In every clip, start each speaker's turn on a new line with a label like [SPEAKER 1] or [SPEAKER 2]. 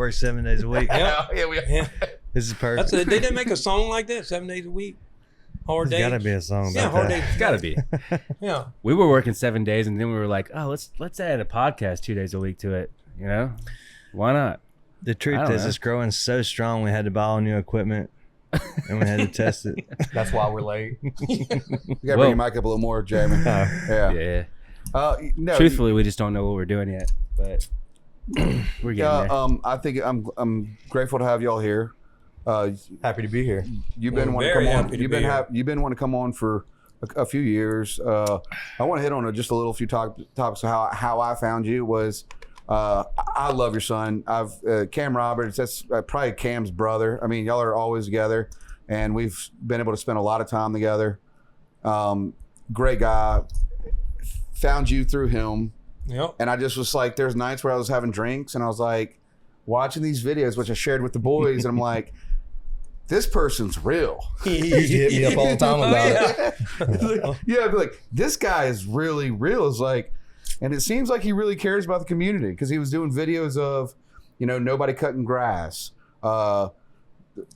[SPEAKER 1] work 7 days a week.
[SPEAKER 2] Yeah.
[SPEAKER 1] This is perfect.
[SPEAKER 3] They didn't make a song like that, 7 days a week. Hard days.
[SPEAKER 1] There's gotta be a song about
[SPEAKER 3] hard
[SPEAKER 1] that.
[SPEAKER 3] days.
[SPEAKER 2] It's gotta be.
[SPEAKER 3] Yeah.
[SPEAKER 2] We were working 7 days, and then we were like, oh, let's add a podcast 2 days a week to it. You know, why not?
[SPEAKER 1] The truth is, it's growing so strong. We had to buy all new equipment, and we had to test it.
[SPEAKER 4] That's why we're late.
[SPEAKER 5] You gotta bring your mic up a little more, Jamie.
[SPEAKER 2] Yeah.
[SPEAKER 5] No,
[SPEAKER 2] Truthfully, we just don't know what we're doing yet, but we're getting there.
[SPEAKER 5] I think I'm grateful to have y'all here.
[SPEAKER 4] Happy to be here.
[SPEAKER 5] You've been wanting to come on. You've been wanting to come on for a few years. I want to hit on just a little few topics. How I found you was I love your son. Cam Roberts. That's probably Cam's brother. I mean, y'all are always together, and we've been able to spend a lot of time together. Great guy. Found you through him.
[SPEAKER 3] Yep.
[SPEAKER 5] And I just was like, there's nights where I was having drinks, and I was like, watching these videos, which I shared with the boys, and I'm like, this person's real.
[SPEAKER 4] He used to hit me up all the time about it.
[SPEAKER 5] Yeah, I'd be like, this guy is really real. It's like, and it seems like he really cares about the community, because he was doing videos of, nobody cutting grass,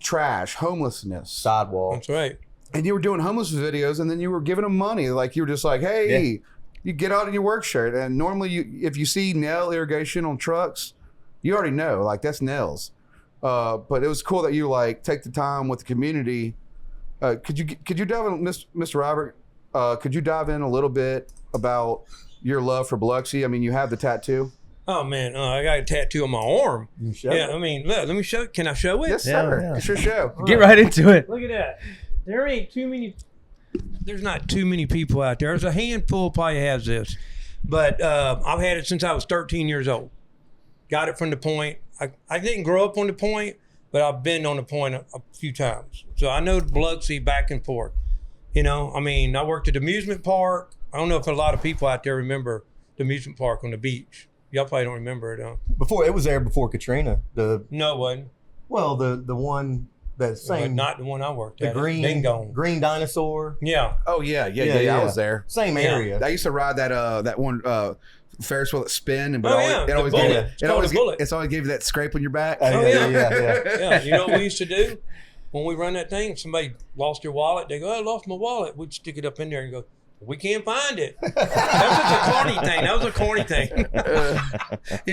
[SPEAKER 5] trash, homelessness,
[SPEAKER 4] Sidewalk.
[SPEAKER 3] That's right.
[SPEAKER 5] and you were doing homeless videos, and then you were giving them money. Like, you were just like, hey, you get out in your work shirt. And normally if you see nail irrigation on trucks, you already know, like, that's nails. But it was cool that you take the time with the community. Could you dive in, Mr. Robert? Could you dive in a little bit about your love for Biloxi? I mean, you have the tattoo.
[SPEAKER 3] Oh man, I got a tattoo on my arm.
[SPEAKER 4] Yeah,
[SPEAKER 3] I mean, look, let me show. Can I show it?
[SPEAKER 5] Yes, sir.
[SPEAKER 1] Yeah.
[SPEAKER 5] It's your show.
[SPEAKER 2] Get right into it.
[SPEAKER 3] Look at that. There ain't too many. There's not too many people out there. There's a handful probably has this, but I've had it since I was 13 years old. Got it from the Point. I didn't grow up on the Point, but I've been on the Point a few times. So I know Biloxi back and forth. I mean, I worked at the amusement park. I don't know if a lot of people out there remember the amusement park on the beach. Y'all probably don't remember it, huh?
[SPEAKER 4] Before, it was there before Katrina.
[SPEAKER 3] No, it wasn't.
[SPEAKER 4] Well, the one that same,
[SPEAKER 3] Not the one I worked
[SPEAKER 4] the
[SPEAKER 3] at.
[SPEAKER 4] green dinosaur.
[SPEAKER 3] Yeah.
[SPEAKER 5] Oh yeah. I was there.
[SPEAKER 4] Same area.
[SPEAKER 5] I used to ride that one Ferris wheel that spin, and
[SPEAKER 3] Oh,
[SPEAKER 5] it always
[SPEAKER 3] the
[SPEAKER 5] gave
[SPEAKER 3] bullet. It's called a bullet.
[SPEAKER 5] it's always gave you that scrape on your back.
[SPEAKER 3] yeah.
[SPEAKER 4] Yeah.
[SPEAKER 3] You know what we used to do? When we run that thing, if somebody lost their wallet, they go, I lost my wallet. We'd stick it up in there and go, we can't find it. That was a corny thing.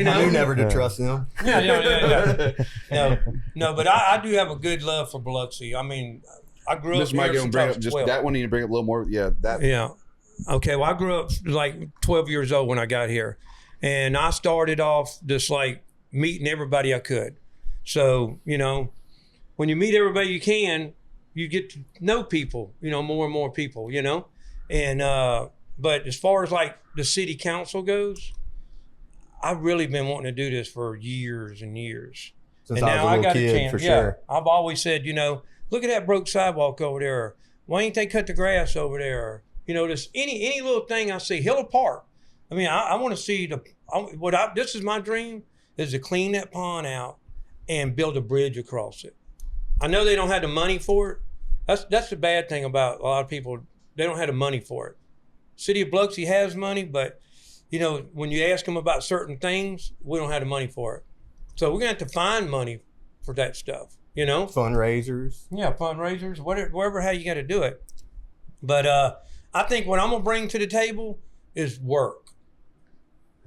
[SPEAKER 4] I knew never to trust them.
[SPEAKER 3] Yeah. No, but I do have a good love for Biloxi. I mean, I grew up
[SPEAKER 5] This might
[SPEAKER 3] here
[SPEAKER 5] go and
[SPEAKER 3] since
[SPEAKER 5] bring
[SPEAKER 3] I
[SPEAKER 5] up
[SPEAKER 3] was
[SPEAKER 5] just
[SPEAKER 3] 12.
[SPEAKER 5] that one. You need to bring up a little more. Yeah, that.
[SPEAKER 3] Yeah. Okay. Well, I grew up 12 years old when I got here, and I started off just meeting everybody I could. So when you meet everybody you can, you get to know people. More and more people. And but as far as the city council goes, I've really been wanting to do this for years and years.
[SPEAKER 4] Since
[SPEAKER 3] and now
[SPEAKER 4] I was a little
[SPEAKER 3] got
[SPEAKER 4] kid,
[SPEAKER 3] a chance.
[SPEAKER 4] for sure.
[SPEAKER 3] I've always said, look at that broke sidewalk over there. Why ain't they cut the grass over there? Just any little thing I see. Hill Park. I mean, I want to see this is my dream, is to clean that pond out and build a bridge across it. I know they don't have the money for it. That's the bad thing about a lot of people. They don't have the money for it. City of Biloxi has money, but when you ask them about certain things, we don't have the money for it. So we're gonna have to find money for that stuff.
[SPEAKER 4] Fundraisers.
[SPEAKER 3] Yeah, fundraisers, wherever how you got to do it. But I think what I'm gonna bring to the table is work.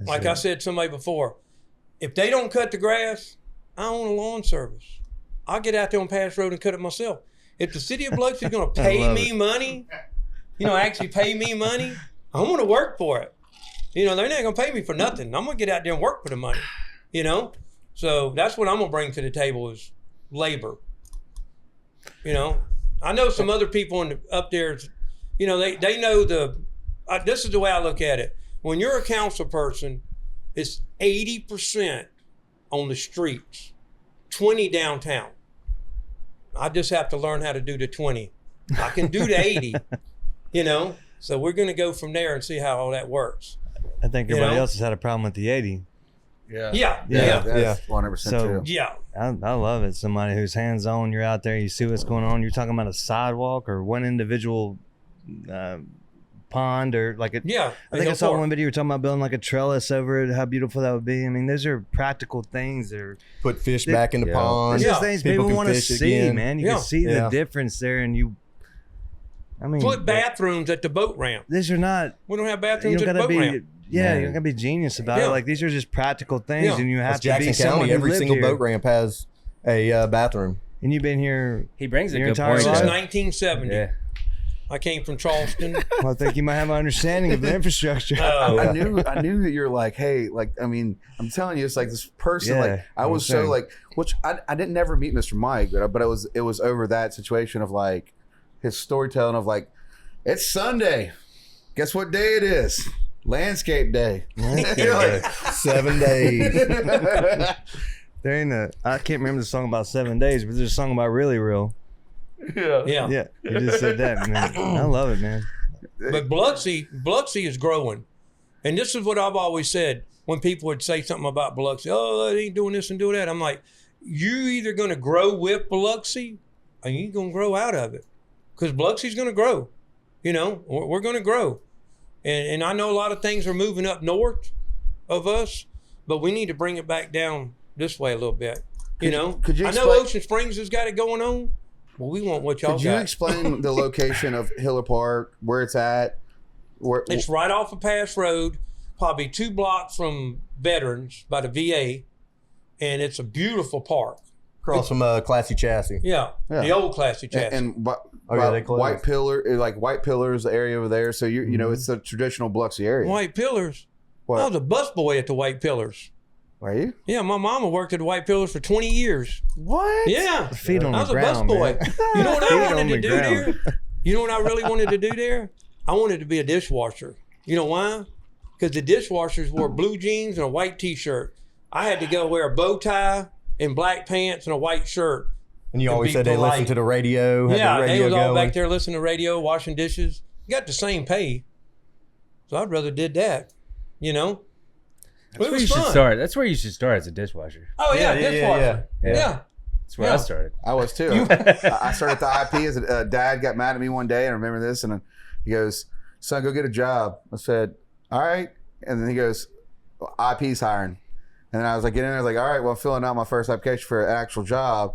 [SPEAKER 3] I said to somebody before, if they don't cut the grass, I own a lawn service. I'll get out there on Pass Road and cut it myself. If the city of Biloxi is gonna pay me money, actually pay me money, I'm gonna work for it. They're not gonna pay me for nothing. I'm gonna get out there and work for the money. So that's what I'm gonna bring to the table is labor. I know some other people up there. They know this is the way I look at it. When you're a council person, it's 80% on the streets, 20 downtown. I just have to learn how to do the 20. I can do the 80, So we're going to go from there and see how all that works.
[SPEAKER 1] I think everybody else has had a problem with the 80.
[SPEAKER 3] Yeah.
[SPEAKER 5] That's 100% true.
[SPEAKER 3] Yeah.
[SPEAKER 1] I love it. Somebody who's hands-on, you're part. You're talking about a sidewalk or one individual pond or like a.
[SPEAKER 3] Yeah,
[SPEAKER 1] I think I saw one video you were talking about building like a trellis over it. How beautiful that would be. I mean, those are practical things.
[SPEAKER 4] Put fish back in the pond.
[SPEAKER 1] It's just things people
[SPEAKER 4] can
[SPEAKER 1] want to
[SPEAKER 4] fish
[SPEAKER 1] see,
[SPEAKER 4] again.
[SPEAKER 1] man. You can see the difference there, and you. I mean,
[SPEAKER 3] put bathrooms at the boat ramp.
[SPEAKER 1] These are not.
[SPEAKER 3] We don't have bathrooms at the boat ramp.
[SPEAKER 1] Yeah, you gotta be genius about it. Like these are just practical things, and you have to be
[SPEAKER 4] Jackson
[SPEAKER 1] someone
[SPEAKER 4] County.
[SPEAKER 1] who
[SPEAKER 4] Every
[SPEAKER 1] lived
[SPEAKER 4] single
[SPEAKER 1] here.
[SPEAKER 4] boat ramp has a bathroom.
[SPEAKER 1] And you've been here.
[SPEAKER 2] He brings a
[SPEAKER 1] your
[SPEAKER 2] good
[SPEAKER 1] entire
[SPEAKER 2] point.
[SPEAKER 3] Since
[SPEAKER 1] life?
[SPEAKER 3] 1970.
[SPEAKER 2] Yeah.
[SPEAKER 3] I came from Charleston.
[SPEAKER 1] Well, I think you might have an understanding of the infrastructure.
[SPEAKER 5] I knew that you're like, hey, like, I mean, I'm telling you, it's like this person.
[SPEAKER 1] Yeah,
[SPEAKER 5] like, I was so like, which I didn't never meet Mr. Mike, but it was over that situation of like his storytelling of like, it's Sunday. Guess what day it is? Landscape day. You're like,
[SPEAKER 4] 7 days.
[SPEAKER 1] There ain't I can't remember the song about 7 days, but there's a song about really real.
[SPEAKER 3] Yeah.
[SPEAKER 1] Yeah, you just said that, man. I love it, man.
[SPEAKER 3] But Biloxi is growing. And this is what I've always said when people would say something about Biloxi. Oh, they ain't doing this and doing that. I'm like, you either going to grow with Biloxi or you going to grow out of it. Because Biloxi's going to grow. You know, we're going to grow. And I know a lot of things are moving up north of us, but we need to bring it back down this way a little bit. You know, I know Ocean Springs has got it going on. Well, we want what y'all got.
[SPEAKER 5] Could you explain the location of Hiller Park, where it's at?
[SPEAKER 3] It's right off of Pass Road, probably 2 blocks from Veterans by the VA, and it's a beautiful park.
[SPEAKER 4] Across from Classy Chassis.
[SPEAKER 3] Yeah, the old Classy Chassis.
[SPEAKER 5] And
[SPEAKER 4] they closed.
[SPEAKER 5] White Pillars, the area over there. So you know, it's the traditional Biloxi area.
[SPEAKER 3] White Pillars.
[SPEAKER 5] What?
[SPEAKER 3] I was a busboy at the White Pillars.
[SPEAKER 5] Were you?
[SPEAKER 3] Yeah, my mama worked at the White Pillars for 20 years.
[SPEAKER 5] What?
[SPEAKER 3] Yeah.
[SPEAKER 1] Feet on
[SPEAKER 3] I was
[SPEAKER 1] the ground,
[SPEAKER 3] a busboy.
[SPEAKER 1] man.
[SPEAKER 3] You know what I
[SPEAKER 1] Feet
[SPEAKER 3] wanted
[SPEAKER 1] on
[SPEAKER 3] to
[SPEAKER 1] the
[SPEAKER 3] do
[SPEAKER 1] ground.
[SPEAKER 3] there? You know what I really wanted to do there? I wanted to be a dishwasher. You know why? Because the dishwashers wore blue jeans and a white T-shirt. I had to go wear a bow tie and black pants and a white shirt.
[SPEAKER 4] And you always
[SPEAKER 3] be
[SPEAKER 4] said they
[SPEAKER 3] polite.
[SPEAKER 4] listened to the radio. Had
[SPEAKER 3] Yeah,
[SPEAKER 4] the radio
[SPEAKER 3] they was all
[SPEAKER 4] going.
[SPEAKER 3] back there listening to radio, washing dishes. You got the same pay. So I'd rather did that, you know?
[SPEAKER 2] That's
[SPEAKER 3] It
[SPEAKER 2] where you
[SPEAKER 3] was
[SPEAKER 2] should
[SPEAKER 3] fun.
[SPEAKER 2] start. That's where you should start as a dishwasher.
[SPEAKER 3] Oh, yeah, dishwasher.
[SPEAKER 2] yeah.
[SPEAKER 3] Yeah.
[SPEAKER 2] That's where I started.
[SPEAKER 5] I was too. I started at the IP as a dad got mad at me one day. I remember this, and he goes, "Son, go get a job." I said, "All right," and then he goes, well, "IP's hiring," and then I was like, "Get in there." I was like, "All right, well, I'm filling out my first application for an actual job,"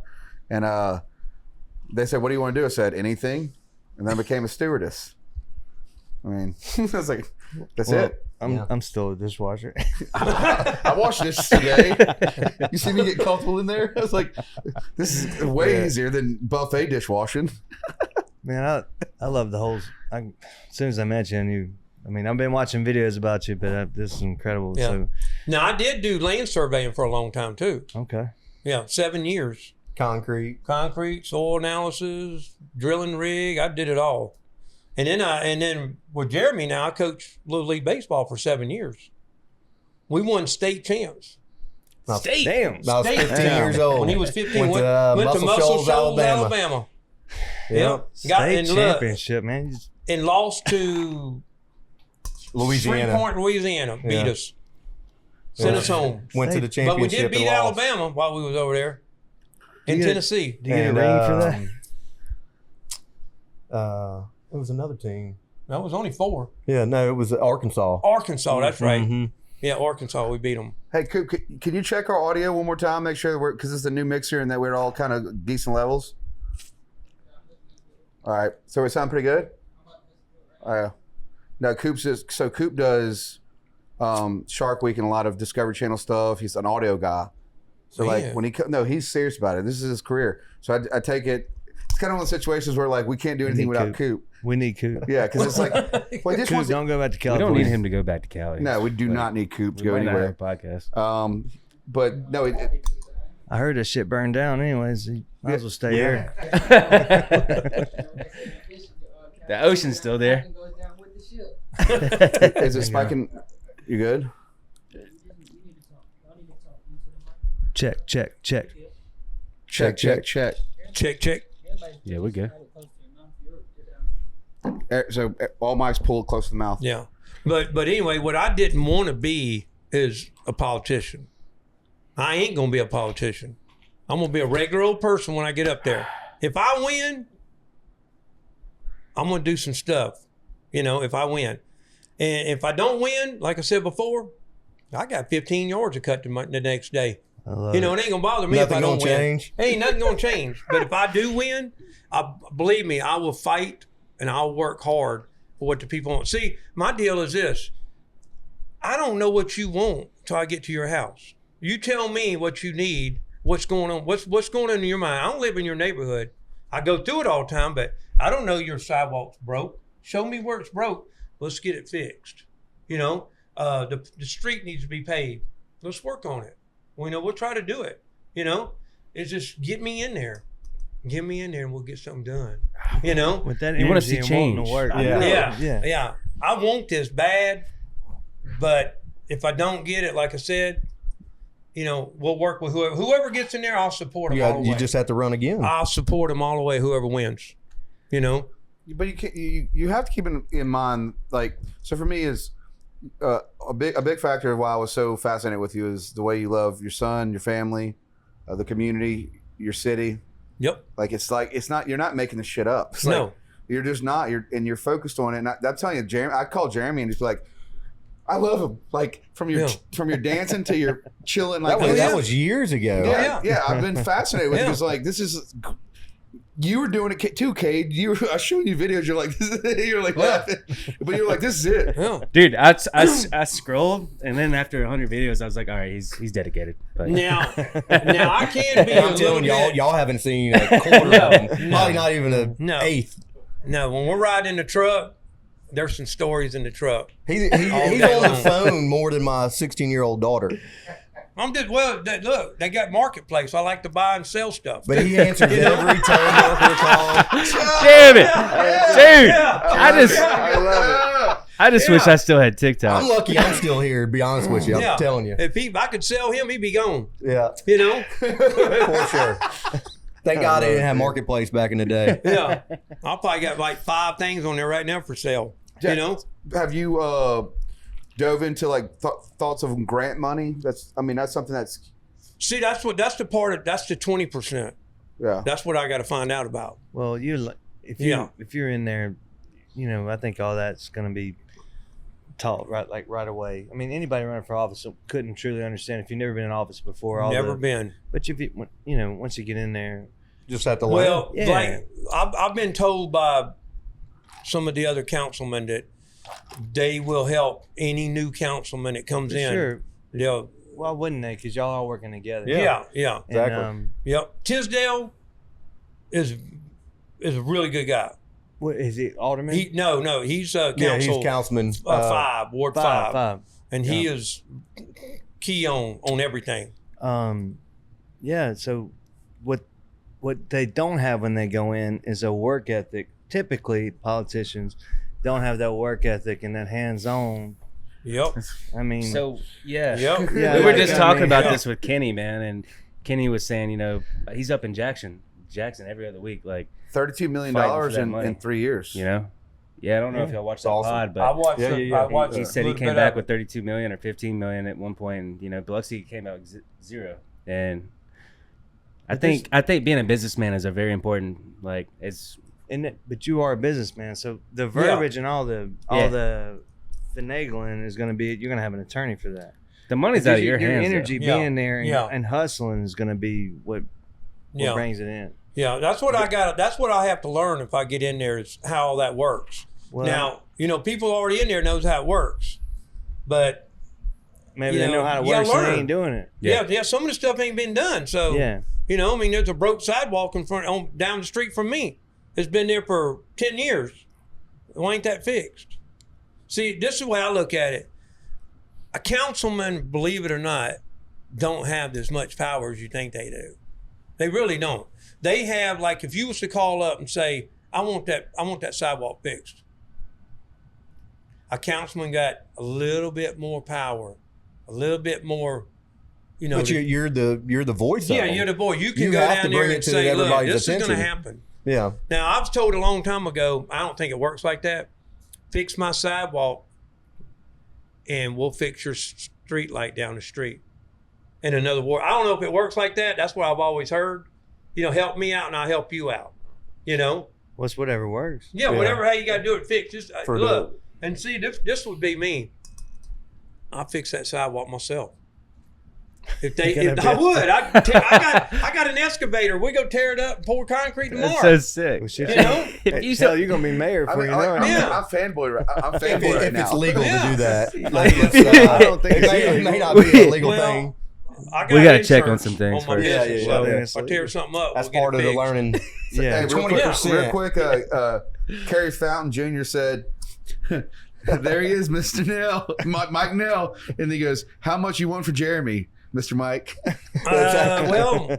[SPEAKER 5] and they said, "What do you want to do?" I said, "Anything," and then I became a stewardess. I mean, I was like, "That's it."
[SPEAKER 1] I'm still a dishwasher.
[SPEAKER 5] I washed this today. You see me get comfortable in there? I was like, this is way easier than buffet dishwashing.
[SPEAKER 1] Man, I love the whole. As soon as I met you, I knew. I mean, I've been watching videos about you, but this is incredible.
[SPEAKER 3] Yeah.
[SPEAKER 1] So,
[SPEAKER 3] Now, I did do land surveying for a long time, too.
[SPEAKER 1] okay.
[SPEAKER 3] Yeah, 7 years.
[SPEAKER 4] Concrete.
[SPEAKER 3] Concrete, soil analysis, drilling rig. I did it all. And then with Jeremy now, I coached Little League Baseball for 7 years. We won state champs.
[SPEAKER 2] State.
[SPEAKER 1] Damn.
[SPEAKER 4] I was 15 years old.
[SPEAKER 3] When he was 15,
[SPEAKER 4] went to
[SPEAKER 3] Muscle Shoals,
[SPEAKER 4] Alabama.
[SPEAKER 3] Alabama.
[SPEAKER 4] Yep.
[SPEAKER 1] State championship, man.
[SPEAKER 3] And lost to
[SPEAKER 4] Louisiana.
[SPEAKER 3] Shreveport, Louisiana. Beat us. Sent us home.
[SPEAKER 4] Went to the
[SPEAKER 3] But
[SPEAKER 4] championship.
[SPEAKER 3] we did beat
[SPEAKER 4] and lost.
[SPEAKER 3] Alabama while we was over there. In
[SPEAKER 1] You get-
[SPEAKER 3] Tennessee.
[SPEAKER 1] Do you get a
[SPEAKER 4] And,
[SPEAKER 1] ring for that?
[SPEAKER 4] It was another team.
[SPEAKER 3] That was only 4.
[SPEAKER 4] Yeah, no, it was Arkansas.
[SPEAKER 3] Arkansas, that's right.
[SPEAKER 4] Mhm.
[SPEAKER 3] Yeah, Arkansas, we beat them.
[SPEAKER 5] Hey, Coop, can you check our audio one more time? Make sure that because it's a new mixer and that we're all kind of decent levels. All right, so we sound pretty good. No, Coop does Shark Week and a lot of Discovery Channel stuff. He's an audio guy, so like
[SPEAKER 3] Man.
[SPEAKER 5] when he's serious about it. This is his career, so I take it. It's kind of one of the situations where like we can't do anything
[SPEAKER 1] need
[SPEAKER 5] without
[SPEAKER 1] Coop.
[SPEAKER 5] Coop.
[SPEAKER 1] We need Coop.
[SPEAKER 5] Yeah, because it's like, well, this
[SPEAKER 1] Coop,
[SPEAKER 5] one's,
[SPEAKER 1] don't go back to
[SPEAKER 2] We
[SPEAKER 1] California.
[SPEAKER 2] don't need him to go back to Cali.
[SPEAKER 5] no, we do not need Coop to go
[SPEAKER 2] We might not
[SPEAKER 5] anywhere.
[SPEAKER 2] have a podcast.
[SPEAKER 5] But no,
[SPEAKER 1] I heard that shit burned down anyways. You might as well stay here.
[SPEAKER 2] The ocean's still there.
[SPEAKER 5] is it spiking? You good?
[SPEAKER 1] Check.
[SPEAKER 5] Check.
[SPEAKER 3] Check.
[SPEAKER 2] Yeah, we're good.
[SPEAKER 5] So all mics pulled close to the mouth.
[SPEAKER 3] Yeah. But anyway, what I didn't want to be is a politician. I ain't going to be a politician. I'm going to be a regular old person when I get up there. If I win, I'm going to do some stuff. you know, if I win. And if I don't win, like I said before, I got 15 yards to cut the next day. You know, it ain't gonna bother me if I don't win.
[SPEAKER 4] Change.
[SPEAKER 3] Ain't nothing gonna change. But if I do win, believe me, I will fight and I'll work hard for what the people want. See, my deal is this. I don't know what you want till I get to your house. You tell me what you need, what's going on, what's going on in your mind. I don't live in your neighborhood. I go through it all the time, but I don't know your sidewalk's broke. Show me where it's broke. Let's get it fixed. You know, the street needs to be paved. Let's work on it. We'll try to do it. You know, it's just get me in there. Get me in there and we'll get something done. You know?
[SPEAKER 1] With that
[SPEAKER 2] You wanna see
[SPEAKER 1] energy and wanting to
[SPEAKER 2] change.
[SPEAKER 1] work.
[SPEAKER 3] Yeah. I want this bad, but if I don't get it, like I said, you know, we'll work with whoever gets in there. I'll support them all the way.
[SPEAKER 4] You just have to run again.
[SPEAKER 3] I'll support them all the way. Whoever wins, you know.
[SPEAKER 5] But you can't, you have to keep in mind, like, so for me is a big factor of why I was so fascinated with you is the way you love your son, your family, the community, your city.
[SPEAKER 3] Yep.
[SPEAKER 5] Like it's not, you're not making this shit up. It's
[SPEAKER 3] No.
[SPEAKER 5] like, you're just not. You're focused on it. And I'm telling you, Jeremy, I call Jeremy and he's like, I love him. Like from your dancing to your chilling. Like
[SPEAKER 4] that was years ago.
[SPEAKER 5] Yeah. I've been fascinated with it because like this is. You were doing it too, Cade. I was showing you videos. You're like laughing, but you're like, this is it.
[SPEAKER 3] Yeah.
[SPEAKER 2] Dude, I scrolled, and then after 100 videos, I was like, all right, he's dedicated. But
[SPEAKER 3] Now I can be.
[SPEAKER 4] I'm telling y'all haven't seen a quarter of them. Probably not even an eighth.
[SPEAKER 3] No, when we're riding in the truck, there's some stories in the truck.
[SPEAKER 4] He's on the phone more than my 16-year-old daughter.
[SPEAKER 3] I'm just look. They got marketplace. I like to buy and sell stuff.
[SPEAKER 4] But he answers every telemarketer call.
[SPEAKER 2] damn it, dude! I just wish I still had TikTok.
[SPEAKER 4] I'm lucky I'm still here, to be honest with you. I'm telling you.
[SPEAKER 3] If I could sell him, he'd be gone.
[SPEAKER 4] Yeah.
[SPEAKER 3] You know?
[SPEAKER 4] For sure. Thank God they didn't have marketplace back in the day.
[SPEAKER 3] Yeah. I probably got like 5 things on there right now for sale. You know?
[SPEAKER 5] Have you dove into like thoughts of grant money? That's something that's.
[SPEAKER 3] See, that's the 20%.
[SPEAKER 5] Yeah.
[SPEAKER 3] That's what I got to find out about.
[SPEAKER 1] Well, if you're in there, you know, I think all that's going to be taught right away. I mean, anybody running for office couldn't truly understand if you've never been in office before.
[SPEAKER 3] Never been.
[SPEAKER 1] But if you know, once you get in there,
[SPEAKER 4] just have to learn.
[SPEAKER 3] Well, like I've been told by some of the other councilmen that they will help any new councilman that comes in.
[SPEAKER 1] Sure.
[SPEAKER 3] Yeah.
[SPEAKER 1] Why wouldn't they? Because y'all all working together.
[SPEAKER 3] Yeah.
[SPEAKER 4] Exactly.
[SPEAKER 1] And,
[SPEAKER 3] Yep. Tisdale is a really good guy.
[SPEAKER 1] what is he, Alderman?
[SPEAKER 3] No, he's council.
[SPEAKER 4] Yeah, he's councilman.
[SPEAKER 3] 5, Ward 5.
[SPEAKER 1] 5.
[SPEAKER 3] And he is key on everything.
[SPEAKER 1] Yeah. So what they don't have when they go in is a work ethic. Typically, politicians don't have that work ethic and that hands-on.
[SPEAKER 3] Yep.
[SPEAKER 1] I mean,
[SPEAKER 2] So yeah,
[SPEAKER 3] Yep.
[SPEAKER 1] Yeah,
[SPEAKER 2] we were
[SPEAKER 1] like,
[SPEAKER 2] just
[SPEAKER 1] I
[SPEAKER 2] talking
[SPEAKER 1] mean,
[SPEAKER 2] about
[SPEAKER 3] yeah.
[SPEAKER 2] this with Kenny, man, and Kenny was saying, you know, he's up in Jackson every other week, like,
[SPEAKER 5] $32 million
[SPEAKER 2] Fighting for that money.
[SPEAKER 5] in 3 years.
[SPEAKER 2] you know. Yeah, I don't know if y'all watched that
[SPEAKER 5] Awesome.
[SPEAKER 2] pod, but
[SPEAKER 3] I watched
[SPEAKER 5] Yeah,
[SPEAKER 3] it.
[SPEAKER 5] yeah, yeah.
[SPEAKER 3] I watched
[SPEAKER 2] he
[SPEAKER 3] a
[SPEAKER 2] said he
[SPEAKER 3] little
[SPEAKER 2] came
[SPEAKER 3] bit
[SPEAKER 2] back
[SPEAKER 3] of
[SPEAKER 2] with 32 million or 15 million at one point. And, you know, Biloxi came out with 0. And I think being a businessman is a very important, like, it's.
[SPEAKER 1] but you are a businessman, so the verbiage and all the finagling is going to be. You're going to have an attorney for that.
[SPEAKER 2] The money's out of your hands.
[SPEAKER 1] energy
[SPEAKER 3] Yeah.
[SPEAKER 1] being there
[SPEAKER 3] Yeah.
[SPEAKER 1] and hustling is going to be what
[SPEAKER 3] Yeah.
[SPEAKER 1] brings it in.
[SPEAKER 3] Yeah, that's what I got. That's what I have to learn if I get in there is how all that works.
[SPEAKER 1] Well,
[SPEAKER 3] Now, you know, people already in there knows how it works, but
[SPEAKER 1] maybe
[SPEAKER 3] you
[SPEAKER 1] they know how to
[SPEAKER 3] you gotta
[SPEAKER 1] work, so they
[SPEAKER 3] learn.
[SPEAKER 1] ain't doing it.
[SPEAKER 3] yeah, some of the stuff ain't been done. So
[SPEAKER 1] Yeah.
[SPEAKER 3] you know, I mean, there's a broke sidewalk down the street from me. It's been there for 10 years. Why ain't that fixed? See, this is the way I look at it. A councilman, believe it or not, don't have as much power as you think they do. They really don't. They have, like, if you was to call up and say, I want that sidewalk fixed. A councilman got a little bit more power, a little bit more, you know.
[SPEAKER 4] But you're the voice.
[SPEAKER 3] Yeah,
[SPEAKER 4] of them.
[SPEAKER 3] you're the boy. You can
[SPEAKER 4] You
[SPEAKER 3] go
[SPEAKER 4] have
[SPEAKER 3] down
[SPEAKER 4] to
[SPEAKER 3] there
[SPEAKER 4] bring it
[SPEAKER 3] and
[SPEAKER 4] to
[SPEAKER 3] say, look,
[SPEAKER 4] everybody's
[SPEAKER 3] this is going to
[SPEAKER 4] attention.
[SPEAKER 3] happen.
[SPEAKER 4] Yeah.
[SPEAKER 3] Now, I was told a long time ago, I don't think it works like that. Fix my sidewalk and we'll fix your street light down the street. In another word, I don't know if it works like that. That's what I've always heard. You know, help me out and I'll help you out. You know,
[SPEAKER 1] What's whatever works.
[SPEAKER 3] Yeah, whatever how you got to do it, fix. Just
[SPEAKER 4] For
[SPEAKER 3] look and see. This would be me. I fix that sidewalk myself. If I would, I got an excavator. We go tear it up and pour concrete tomorrow.
[SPEAKER 2] That's so sick.
[SPEAKER 1] Well,
[SPEAKER 3] You know?
[SPEAKER 2] If you
[SPEAKER 1] Hell,
[SPEAKER 2] said
[SPEAKER 1] you're gonna be mayor
[SPEAKER 5] I
[SPEAKER 1] before
[SPEAKER 5] mean,
[SPEAKER 1] you know it.
[SPEAKER 3] Yeah.
[SPEAKER 5] I'm fanboy. I'm fanboy
[SPEAKER 4] If
[SPEAKER 5] right now.
[SPEAKER 4] it's legal to
[SPEAKER 3] Yeah.
[SPEAKER 4] do that,
[SPEAKER 1] I don't think it's
[SPEAKER 4] it may
[SPEAKER 1] illegal.
[SPEAKER 4] not be a legal thing.
[SPEAKER 3] I got
[SPEAKER 2] We gotta check on
[SPEAKER 3] insurance
[SPEAKER 2] some things
[SPEAKER 3] on my
[SPEAKER 2] first.
[SPEAKER 4] Yeah,
[SPEAKER 3] business,
[SPEAKER 4] yeah,
[SPEAKER 3] so
[SPEAKER 1] yeah.
[SPEAKER 3] if I tear something up,
[SPEAKER 4] That's
[SPEAKER 3] we'll
[SPEAKER 4] part
[SPEAKER 3] get
[SPEAKER 4] of
[SPEAKER 3] it
[SPEAKER 4] the
[SPEAKER 3] fixed.
[SPEAKER 4] learning.
[SPEAKER 1] Yeah.
[SPEAKER 5] Real quick, Kerry Fountain Jr. said, there he is, Mr. Nell, Mike Nell. And he goes, how much you want for Jeremy, Mr. Mike?
[SPEAKER 3] Well,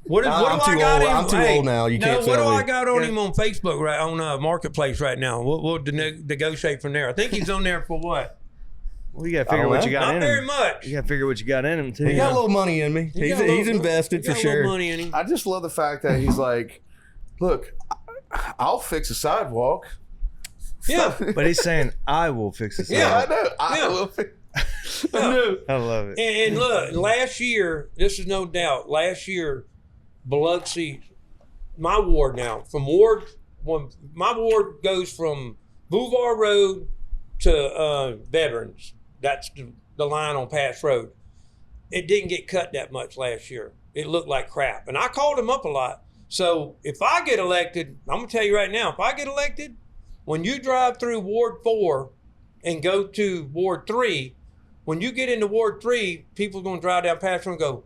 [SPEAKER 3] what do
[SPEAKER 4] I'm
[SPEAKER 3] I
[SPEAKER 4] too
[SPEAKER 3] got
[SPEAKER 4] old.
[SPEAKER 3] him?
[SPEAKER 4] I'm too old now. You can't
[SPEAKER 3] what do
[SPEAKER 4] tell me.
[SPEAKER 3] I got on him on Facebook right on Marketplace right now? We'll negotiate from there. I think he's on there for what?
[SPEAKER 1] Well, you gotta figure what you got
[SPEAKER 3] Not
[SPEAKER 1] in
[SPEAKER 3] very
[SPEAKER 1] him.
[SPEAKER 3] much.
[SPEAKER 1] You gotta figure what you got in him too.
[SPEAKER 4] He got a little money in me.
[SPEAKER 3] He
[SPEAKER 4] He's
[SPEAKER 3] got a little-
[SPEAKER 4] invested
[SPEAKER 3] he
[SPEAKER 4] for
[SPEAKER 3] got a little
[SPEAKER 4] sure.
[SPEAKER 3] money in him.
[SPEAKER 5] I just love the fact that he's like, look, I'll fix a sidewalk.
[SPEAKER 3] Yeah.
[SPEAKER 1] But he's saying, I will fix this.
[SPEAKER 3] Yeah.
[SPEAKER 5] I know. I
[SPEAKER 3] Yeah.
[SPEAKER 5] will fix.
[SPEAKER 3] Yeah.
[SPEAKER 5] I know.
[SPEAKER 1] I love it.
[SPEAKER 3] And look, last year, this is no doubt. Last year, Biloxi, my ward now, my ward goes from Boulevard Road to Veterans. That's the line on Pass Road. It didn't get cut that much last year. It looked like crap. And I called him up a lot. So if I get elected, I'm going to tell you right now, if I get elected, when you drive through Ward 4 and go to Ward 3, when you get into Ward 3, people are going to drive down past and go,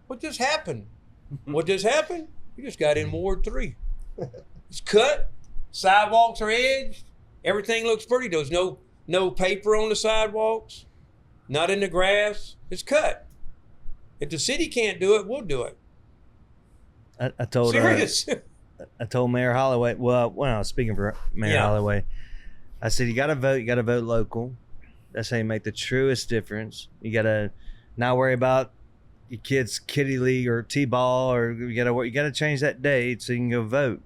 [SPEAKER 3] what just happened? What just happened? You just got in Ward 3. It's cut. Sidewalks are edged. Everything looks pretty. There's no paper on the sidewalks. Not in the grass. It's cut. If the city can't do it, we'll do it.
[SPEAKER 1] I told
[SPEAKER 3] Serious.
[SPEAKER 1] I told Mayor Holloway. Well, when I was speaking for Mayor
[SPEAKER 3] Yeah.
[SPEAKER 1] Holloway, I said you got to vote. You got to vote local. That's how you make the truest difference. You got to not worry about your kids' kiddie league or t-ball, or you got to change that date so you can go vote.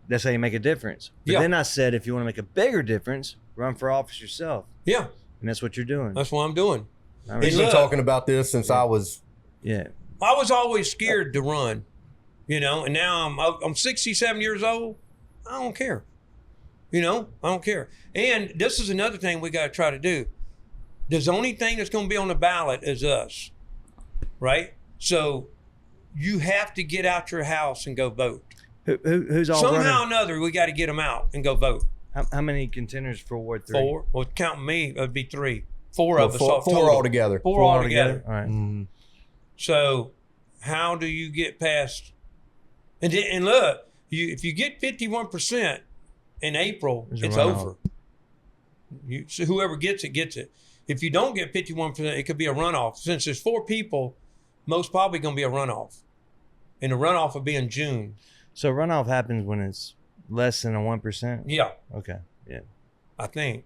[SPEAKER 1] That's how you make a difference. But
[SPEAKER 3] Yeah.
[SPEAKER 1] then I said, if you want to make a bigger difference, run for office yourself,
[SPEAKER 3] Yeah,
[SPEAKER 1] and that's what you're doing.
[SPEAKER 3] that's what I'm doing.
[SPEAKER 1] I
[SPEAKER 3] Hey,
[SPEAKER 4] He's
[SPEAKER 1] mean,
[SPEAKER 4] been
[SPEAKER 3] look.
[SPEAKER 4] talking about this since I was.
[SPEAKER 1] yeah.
[SPEAKER 3] I was always scared to run, and now I'm 67 years old. I don't care. I don't care. And this is another thing we got to try to do. The only thing that's going to be on the ballot is us, right? So you have to get out your house and go vote.
[SPEAKER 1] Who's all
[SPEAKER 3] Somehow or
[SPEAKER 1] running?
[SPEAKER 3] another, we got to get them out and go vote.
[SPEAKER 1] How many contenders for Ward 3?
[SPEAKER 3] 4. Well, counting me, it'd be 3. 4 of us.
[SPEAKER 4] Four
[SPEAKER 3] total.
[SPEAKER 4] altogether.
[SPEAKER 3] 4 altogether.
[SPEAKER 1] All right.
[SPEAKER 4] Mm.
[SPEAKER 3] So how do you get past? And look, if you get 51% in April,
[SPEAKER 1] There's a
[SPEAKER 3] it's
[SPEAKER 1] runoff.
[SPEAKER 3] over. So whoever gets it gets it. If you don't get 51%, it could be a runoff. Since there's 4 people, most probably going to be a runoff, and the runoff will be in June.
[SPEAKER 1] So runoff happens when it's less than a 1%.
[SPEAKER 3] Yeah,
[SPEAKER 1] Okay. Yeah.
[SPEAKER 3] I think.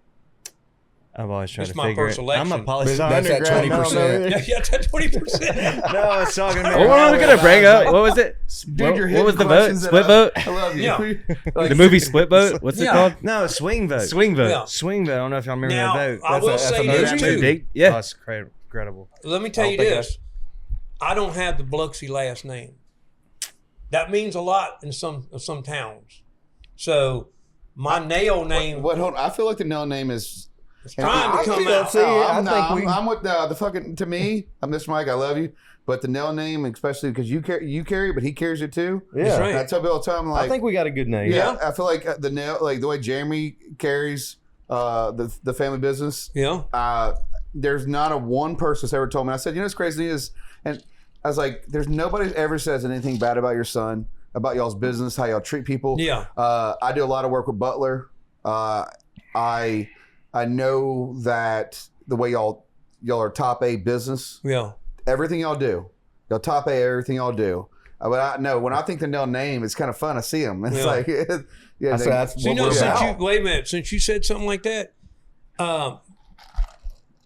[SPEAKER 1] I've always tried
[SPEAKER 3] This
[SPEAKER 1] to
[SPEAKER 3] my
[SPEAKER 1] figure
[SPEAKER 3] first
[SPEAKER 1] it.
[SPEAKER 3] election.
[SPEAKER 1] I'm a poli sci
[SPEAKER 4] That's at
[SPEAKER 1] undergrad. No,
[SPEAKER 4] 20%.
[SPEAKER 3] Yeah, that's 20%.
[SPEAKER 1] no, it's talking about.
[SPEAKER 2] What was we gonna bring up? What was it?
[SPEAKER 5] Dude, you're
[SPEAKER 2] what was the
[SPEAKER 5] hitting
[SPEAKER 2] vote?
[SPEAKER 5] questions that
[SPEAKER 2] Split vote?
[SPEAKER 5] I love you.
[SPEAKER 3] Yeah.
[SPEAKER 2] The movie Split Vote? What's it
[SPEAKER 3] Yeah.
[SPEAKER 2] called?
[SPEAKER 1] No, swing vote.
[SPEAKER 2] Swing vote.
[SPEAKER 3] Yeah.
[SPEAKER 1] Swing vote. I don't know if y'all remember
[SPEAKER 3] Now,
[SPEAKER 1] that vote.
[SPEAKER 3] I will
[SPEAKER 4] that's
[SPEAKER 3] say
[SPEAKER 4] a
[SPEAKER 3] this
[SPEAKER 4] movie?
[SPEAKER 3] too.
[SPEAKER 2] Big?
[SPEAKER 1] Oh,
[SPEAKER 2] Yeah.
[SPEAKER 1] it's incredible.
[SPEAKER 3] Let me tell you
[SPEAKER 4] think
[SPEAKER 3] this. I don't have the Biloxi last name. That means a lot in some towns. So my nail name
[SPEAKER 5] What? Hold on. I feel like the Nell name is.
[SPEAKER 3] is trying to come
[SPEAKER 4] feel
[SPEAKER 3] out.
[SPEAKER 4] See, I
[SPEAKER 5] I'm,
[SPEAKER 4] think
[SPEAKER 5] I'm with the fucking. To me, I'm Mr. Mike. I love you, but the Nell name, especially because you carry it, but he carries it too.
[SPEAKER 4] Yeah.
[SPEAKER 3] right.
[SPEAKER 5] I tell people all the time, like,
[SPEAKER 4] I think we got a good name.
[SPEAKER 5] yeah, I feel like the Nell, like the way Jeremy carries the family business.
[SPEAKER 3] Yeah.
[SPEAKER 5] There's not a one person that's ever told me. I said, what's crazy is, and I was like, there's nobody that ever says anything bad about your son, about y'all's business, how y'all treat people.
[SPEAKER 3] Yeah.
[SPEAKER 5] I do a lot of work with Butler. I know that the way y'all are top A business.
[SPEAKER 3] Yeah.
[SPEAKER 5] Everything y'all do, y'all top A everything y'all do. But I know when I think the Nell name, it's kind of fun. I see them. It's
[SPEAKER 3] Yeah.
[SPEAKER 5] like, yeah,
[SPEAKER 4] So that's
[SPEAKER 3] So
[SPEAKER 4] what we're
[SPEAKER 3] since
[SPEAKER 4] about.
[SPEAKER 3] wait a minute, since you said something like that,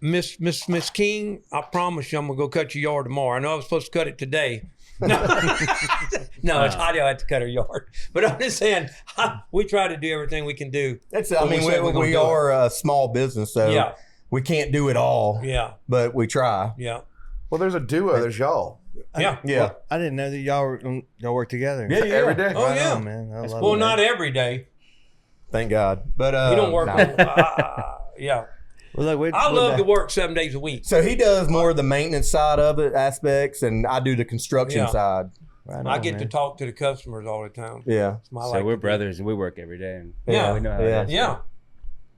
[SPEAKER 3] Miss King, I promise you I'm gonna go cut your yard tomorrow. I know I was supposed to cut it today. No, it's Heidi. I had to cut her yard. But I'm just saying, we try to do everything we can do.
[SPEAKER 4] That's,
[SPEAKER 3] But
[SPEAKER 4] I mean,
[SPEAKER 3] said we're gonna
[SPEAKER 4] we
[SPEAKER 3] do it.
[SPEAKER 4] are a small business, so
[SPEAKER 3] Yeah.
[SPEAKER 4] we can't do it all,
[SPEAKER 3] Yeah.
[SPEAKER 4] but we try.
[SPEAKER 3] Yeah.
[SPEAKER 5] well, there's a duo. There's y'all.
[SPEAKER 3] Yeah.
[SPEAKER 4] Yeah.
[SPEAKER 1] I didn't know that y'all work together.
[SPEAKER 3] Yeah,
[SPEAKER 5] Every day.
[SPEAKER 3] Oh,
[SPEAKER 1] Right
[SPEAKER 3] yeah.
[SPEAKER 1] on, man. I love
[SPEAKER 3] Well,
[SPEAKER 1] it,
[SPEAKER 3] not
[SPEAKER 1] man.
[SPEAKER 3] every day.
[SPEAKER 4] Thank God. But
[SPEAKER 3] You don't work.
[SPEAKER 4] nah.
[SPEAKER 3] Yeah.
[SPEAKER 1] Well, look,
[SPEAKER 3] I love to work 7 days a week.
[SPEAKER 4] So he does more of the maintenance side of it aspects, and I do the construction
[SPEAKER 3] Yeah.
[SPEAKER 4] side.
[SPEAKER 1] Right
[SPEAKER 3] I
[SPEAKER 1] on,
[SPEAKER 3] get to
[SPEAKER 1] man.
[SPEAKER 3] talk to the customers all the time.
[SPEAKER 4] Yeah.
[SPEAKER 3] It's my
[SPEAKER 2] So
[SPEAKER 3] life
[SPEAKER 2] we're
[SPEAKER 3] to do.
[SPEAKER 2] brothers and we work every day. And
[SPEAKER 3] Yeah.
[SPEAKER 2] we know how
[SPEAKER 4] Yeah.
[SPEAKER 2] it is.
[SPEAKER 3] Yeah.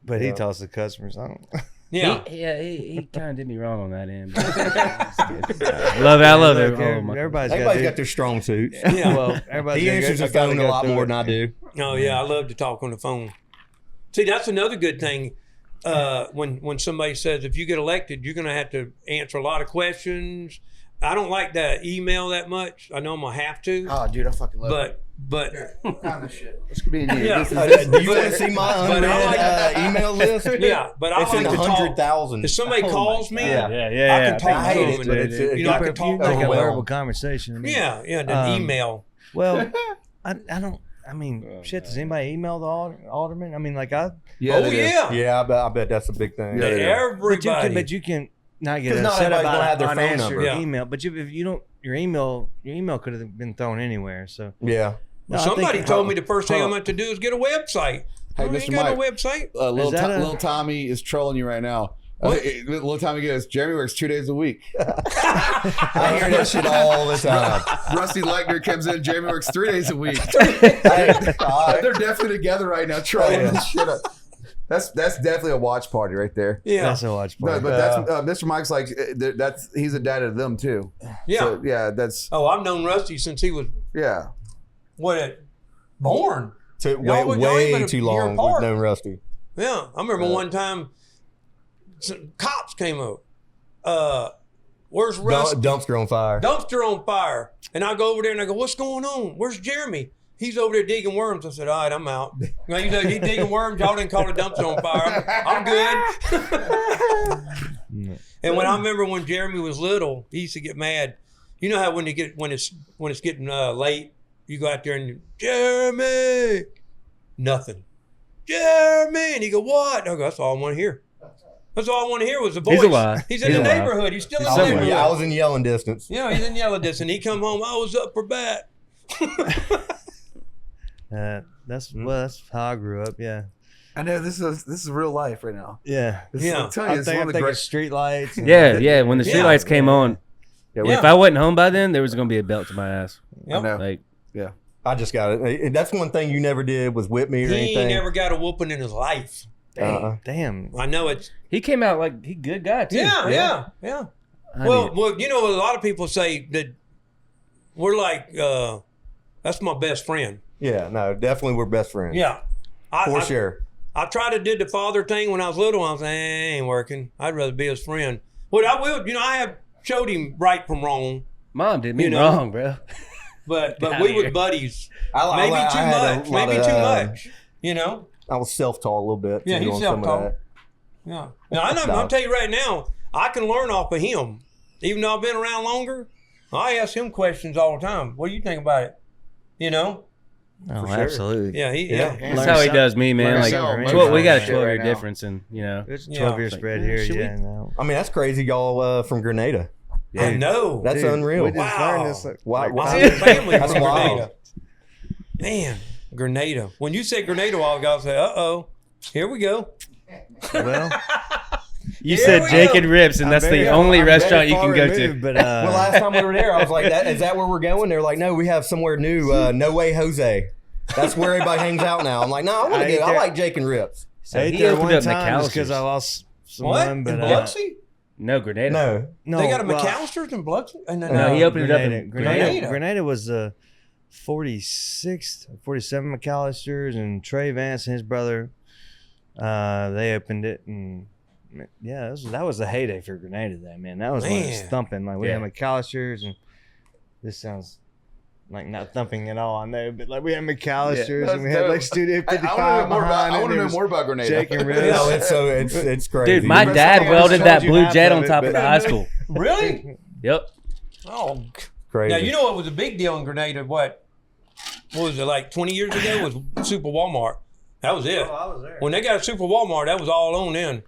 [SPEAKER 1] But he
[SPEAKER 4] Yeah.
[SPEAKER 1] talks to customers. I don't.
[SPEAKER 3] Yeah.
[SPEAKER 2] He kind of did me wrong on that end. I love it. I love it.
[SPEAKER 1] Look,
[SPEAKER 2] Oh, my-
[SPEAKER 1] everybody's
[SPEAKER 4] Everybody's
[SPEAKER 1] got
[SPEAKER 4] got their strong suits.
[SPEAKER 3] Yeah.
[SPEAKER 1] Well, everybody's
[SPEAKER 4] He
[SPEAKER 1] gotta
[SPEAKER 4] answers
[SPEAKER 1] go-
[SPEAKER 4] the
[SPEAKER 1] gotta
[SPEAKER 4] phone a
[SPEAKER 1] go
[SPEAKER 4] lot
[SPEAKER 1] through
[SPEAKER 4] more
[SPEAKER 1] it.
[SPEAKER 4] than I do.
[SPEAKER 3] Oh yeah, I love to talk on the phone. See, that's another good thing. When somebody says if you get elected, you're going to have to answer a lot of questions. I don't like to email that much. I know I'm gonna have to,
[SPEAKER 5] Oh, dude, I fucking love it.
[SPEAKER 3] but
[SPEAKER 5] Kind of shit. This could be in here.
[SPEAKER 3] Yeah.
[SPEAKER 4] Do you want to see my
[SPEAKER 3] But I
[SPEAKER 4] unread email list?
[SPEAKER 3] yeah, but I
[SPEAKER 4] It's in
[SPEAKER 3] like
[SPEAKER 4] the
[SPEAKER 3] to talk.
[SPEAKER 4] 100,000.
[SPEAKER 3] If somebody calls me,
[SPEAKER 4] Yeah.
[SPEAKER 3] I can talk
[SPEAKER 4] I
[SPEAKER 3] to
[SPEAKER 4] hate
[SPEAKER 3] them.
[SPEAKER 4] it, but it's
[SPEAKER 3] You know, I can talk
[SPEAKER 1] You
[SPEAKER 3] to
[SPEAKER 1] like a
[SPEAKER 3] them.
[SPEAKER 4] overwhelmed.
[SPEAKER 1] verbal conversation. I mean,
[SPEAKER 3] Yeah, the email.
[SPEAKER 1] Well, I don't. I mean, shit. Does anybody email the alderman? I mean, like I.
[SPEAKER 5] Yeah,
[SPEAKER 3] Oh
[SPEAKER 5] they do.
[SPEAKER 3] yeah,
[SPEAKER 4] Yeah, I bet that's a big thing.
[SPEAKER 5] Yeah, they do.
[SPEAKER 3] everybody.
[SPEAKER 1] But you can not get
[SPEAKER 4] 'Cause not
[SPEAKER 1] upset
[SPEAKER 4] everybody's
[SPEAKER 1] about
[SPEAKER 4] gonna have
[SPEAKER 1] an
[SPEAKER 4] their phone
[SPEAKER 1] unanswered
[SPEAKER 4] number.
[SPEAKER 3] Yeah.
[SPEAKER 1] email. But if you don't, your email could have been thrown anywhere. So
[SPEAKER 4] Yeah.
[SPEAKER 1] No, I
[SPEAKER 3] Somebody
[SPEAKER 1] think-
[SPEAKER 3] told me the first thing
[SPEAKER 5] Hold
[SPEAKER 3] I'm
[SPEAKER 5] on.
[SPEAKER 3] going to do is get a website.
[SPEAKER 5] Hey,
[SPEAKER 3] I ain't
[SPEAKER 5] Mr.
[SPEAKER 3] got no
[SPEAKER 5] Mike.
[SPEAKER 3] website.
[SPEAKER 1] Is that a-
[SPEAKER 5] Little Tommy is trolling you right now.
[SPEAKER 3] What?
[SPEAKER 5] Little Tommy goes, Jeremy works 2 days a week.
[SPEAKER 4] I hear that shit all the time.
[SPEAKER 5] Rusty Legner comes in, Jeremy works 3 days a week.
[SPEAKER 4] Hey,
[SPEAKER 5] They're definitely together right now trolling this shit up. That's definitely a watch party right there.
[SPEAKER 3] Yeah,
[SPEAKER 1] that's a watch
[SPEAKER 5] No,
[SPEAKER 1] party.
[SPEAKER 5] but that's Mr. Mike's like he's a dad of them too.
[SPEAKER 3] yeah.
[SPEAKER 5] So, yeah, that's
[SPEAKER 3] Oh, I've known Rusty since he was
[SPEAKER 5] yeah.
[SPEAKER 3] born.
[SPEAKER 4] Took
[SPEAKER 3] Y'all ain't
[SPEAKER 4] way
[SPEAKER 3] been a
[SPEAKER 4] too
[SPEAKER 3] year
[SPEAKER 4] long. We've
[SPEAKER 3] apart.
[SPEAKER 4] known Rusty.
[SPEAKER 3] Yeah, I remember one time some cops came up. Where's Rusty?
[SPEAKER 4] Dumpster on fire.
[SPEAKER 3] Dumpster on fire. And I go over there and I go, what's going on? Where's Jeremy? He's over there digging worms. I said, all right, I'm out. Now, you know, he's digging worms. Y'all didn't call a dumpster on fire. I'm good. And when I remember when Jeremy was little, he used to get mad. You know how when it's getting late, you go out there and Jeremy, nothing. Jeremy, and he go, what? I go, that's all I want to hear. That's all I want to hear was the voice.
[SPEAKER 2] He's alive.
[SPEAKER 3] He's in
[SPEAKER 2] He's
[SPEAKER 3] the
[SPEAKER 2] alive.
[SPEAKER 3] neighborhood. He's still in the
[SPEAKER 2] Somewhere.
[SPEAKER 3] neighborhood.
[SPEAKER 4] Yeah, I was in yelling distance.
[SPEAKER 3] Yeah, he's in yellow disc, and he come home. I was up for bat.
[SPEAKER 1] That's how I grew up. Yeah,
[SPEAKER 5] I know this is real life right now.
[SPEAKER 1] yeah.
[SPEAKER 3] Yeah.
[SPEAKER 5] I'm telling you,
[SPEAKER 1] I'm
[SPEAKER 5] it's one of the
[SPEAKER 1] thinking
[SPEAKER 5] great.
[SPEAKER 1] street lights. and-
[SPEAKER 2] Yeah. When the
[SPEAKER 3] Yeah.
[SPEAKER 2] streetlights came on,
[SPEAKER 3] Yeah.
[SPEAKER 2] if I wasn't home by then, there was gonna be a belt to my ass.
[SPEAKER 5] I
[SPEAKER 3] Yep.
[SPEAKER 5] know.
[SPEAKER 2] Like,
[SPEAKER 4] I just got it. That's one thing you never did was whip me or
[SPEAKER 3] He
[SPEAKER 4] anything.
[SPEAKER 3] ain't never got a whooping in his life.
[SPEAKER 1] Damn.
[SPEAKER 3] I know it's
[SPEAKER 2] he came out like he good guy too.
[SPEAKER 3] yeah.
[SPEAKER 2] I
[SPEAKER 3] Well,
[SPEAKER 2] mean,
[SPEAKER 3] you know, a lot of people say that we're like that's my best friend.
[SPEAKER 4] Yeah, no, definitely we're best friends.
[SPEAKER 3] Yeah,
[SPEAKER 4] For sure.
[SPEAKER 3] I tried to do the father thing when I was little. I was like, ain't working. I'd rather be his friend. But I will. You know, I have showed him right from wrong.
[SPEAKER 2] Mom did me
[SPEAKER 3] you know,
[SPEAKER 2] wrong, bro.
[SPEAKER 3] But
[SPEAKER 2] Get
[SPEAKER 3] we
[SPEAKER 2] outta
[SPEAKER 3] was
[SPEAKER 2] here.
[SPEAKER 3] buddies.
[SPEAKER 4] I
[SPEAKER 3] Maybe
[SPEAKER 4] had
[SPEAKER 3] too
[SPEAKER 4] a
[SPEAKER 3] much.
[SPEAKER 4] lot
[SPEAKER 3] Maybe
[SPEAKER 4] of,
[SPEAKER 3] too much. You know.
[SPEAKER 4] I was self-taught a little bit.
[SPEAKER 3] Yeah,
[SPEAKER 4] too,
[SPEAKER 3] he's
[SPEAKER 4] on some of
[SPEAKER 3] self-taught.
[SPEAKER 4] that.
[SPEAKER 3] Yeah. Now, I'll tell you right now, I can learn off of him. Even though I've been around longer, I ask him questions all the time. What do you think about it? You know?
[SPEAKER 1] Oh,
[SPEAKER 4] For sure.
[SPEAKER 1] absolutely.
[SPEAKER 3] Yeah,
[SPEAKER 4] Yeah.
[SPEAKER 2] That's
[SPEAKER 1] Learn
[SPEAKER 2] how he
[SPEAKER 1] some-
[SPEAKER 2] does me, man.
[SPEAKER 1] learn
[SPEAKER 2] Like,
[SPEAKER 1] something.
[SPEAKER 2] 12, we got a
[SPEAKER 1] Shit
[SPEAKER 2] 12-year
[SPEAKER 5] right now.
[SPEAKER 2] difference, and you know,
[SPEAKER 1] It's a
[SPEAKER 3] Yeah.
[SPEAKER 1] 12-year
[SPEAKER 2] It's like,
[SPEAKER 1] spread
[SPEAKER 2] yeah,
[SPEAKER 1] here.
[SPEAKER 2] should we-
[SPEAKER 1] Yeah. No.
[SPEAKER 4] I mean, that's crazy, y'all from Grenada.
[SPEAKER 3] I know.
[SPEAKER 4] That's
[SPEAKER 1] Dude,
[SPEAKER 4] unreal.
[SPEAKER 1] We just
[SPEAKER 3] Wow.
[SPEAKER 1] learned this. Like,
[SPEAKER 4] Wow.
[SPEAKER 1] like
[SPEAKER 4] Wow.
[SPEAKER 3] I see a family
[SPEAKER 4] That's
[SPEAKER 3] from
[SPEAKER 4] wild.
[SPEAKER 3] Grenada. Man, Grenada. When you said Grenada a while ago, I said, uh-oh, here we go.
[SPEAKER 1] well,
[SPEAKER 2] you
[SPEAKER 3] Here
[SPEAKER 2] said
[SPEAKER 3] we
[SPEAKER 2] Jake
[SPEAKER 3] go.
[SPEAKER 2] and Rips, and that's
[SPEAKER 1] I'm very-
[SPEAKER 2] the only
[SPEAKER 1] I'm
[SPEAKER 2] restaurant
[SPEAKER 1] very
[SPEAKER 2] you can
[SPEAKER 1] far
[SPEAKER 2] go
[SPEAKER 1] removed,
[SPEAKER 2] to.
[SPEAKER 1] But
[SPEAKER 4] Well, last time we were there, I was like, "Is that where we're going?" They're like, "No, we have somewhere new. No Way Jose. That's where everybody hangs out now." I'm like, "No, I want
[SPEAKER 1] I
[SPEAKER 4] to
[SPEAKER 1] ate
[SPEAKER 4] go. I
[SPEAKER 1] there-
[SPEAKER 4] like Jake and Rips."
[SPEAKER 2] So
[SPEAKER 1] I ate
[SPEAKER 2] he
[SPEAKER 1] there
[SPEAKER 2] opened
[SPEAKER 1] one
[SPEAKER 2] up
[SPEAKER 1] time just because I
[SPEAKER 2] McAllister's.
[SPEAKER 1] lost
[SPEAKER 3] What?
[SPEAKER 1] someone. But
[SPEAKER 3] in Biloxi?
[SPEAKER 2] No, Grenada.
[SPEAKER 4] No,
[SPEAKER 1] no,
[SPEAKER 3] They got a
[SPEAKER 1] well,
[SPEAKER 3] McAllister's in Biloxi?
[SPEAKER 2] No, he opened it up in
[SPEAKER 3] Grenada.
[SPEAKER 1] Was the 46th, 47 McAllister's, and Trey Vance and his brother. They opened it, and yeah, that was a heyday for Grenada. Then, man, that was when it was
[SPEAKER 3] Man.
[SPEAKER 1] thumping. Like we
[SPEAKER 2] Yeah.
[SPEAKER 1] had McAllister's, and this sounds like not thumping at all. I know, but like we had McAllister's,
[SPEAKER 5] Yeah.
[SPEAKER 1] and we had like Studio
[SPEAKER 5] I
[SPEAKER 1] 55
[SPEAKER 5] want to know more about.
[SPEAKER 1] behind
[SPEAKER 5] I
[SPEAKER 1] it,
[SPEAKER 5] want to
[SPEAKER 1] and it
[SPEAKER 5] know
[SPEAKER 1] was
[SPEAKER 5] more about Grenada.
[SPEAKER 1] Jake and Riz.
[SPEAKER 4] no, it's crazy.
[SPEAKER 2] Dude, my
[SPEAKER 5] Best
[SPEAKER 2] dad
[SPEAKER 5] thing I
[SPEAKER 2] welded
[SPEAKER 1] ever
[SPEAKER 2] that
[SPEAKER 1] told you
[SPEAKER 2] blue
[SPEAKER 1] half
[SPEAKER 2] jet
[SPEAKER 1] of
[SPEAKER 2] on
[SPEAKER 1] it,
[SPEAKER 2] top of
[SPEAKER 1] but-
[SPEAKER 2] the high school.
[SPEAKER 3] Really?
[SPEAKER 2] Yep.
[SPEAKER 3] Oh,
[SPEAKER 4] crazy.
[SPEAKER 3] now, you know what was a big deal in Grenada? What was it, like 20 years ago? Was Super Walmart. That was it.
[SPEAKER 1] I was there.
[SPEAKER 3] When they got a Super Walmart, that was all on in.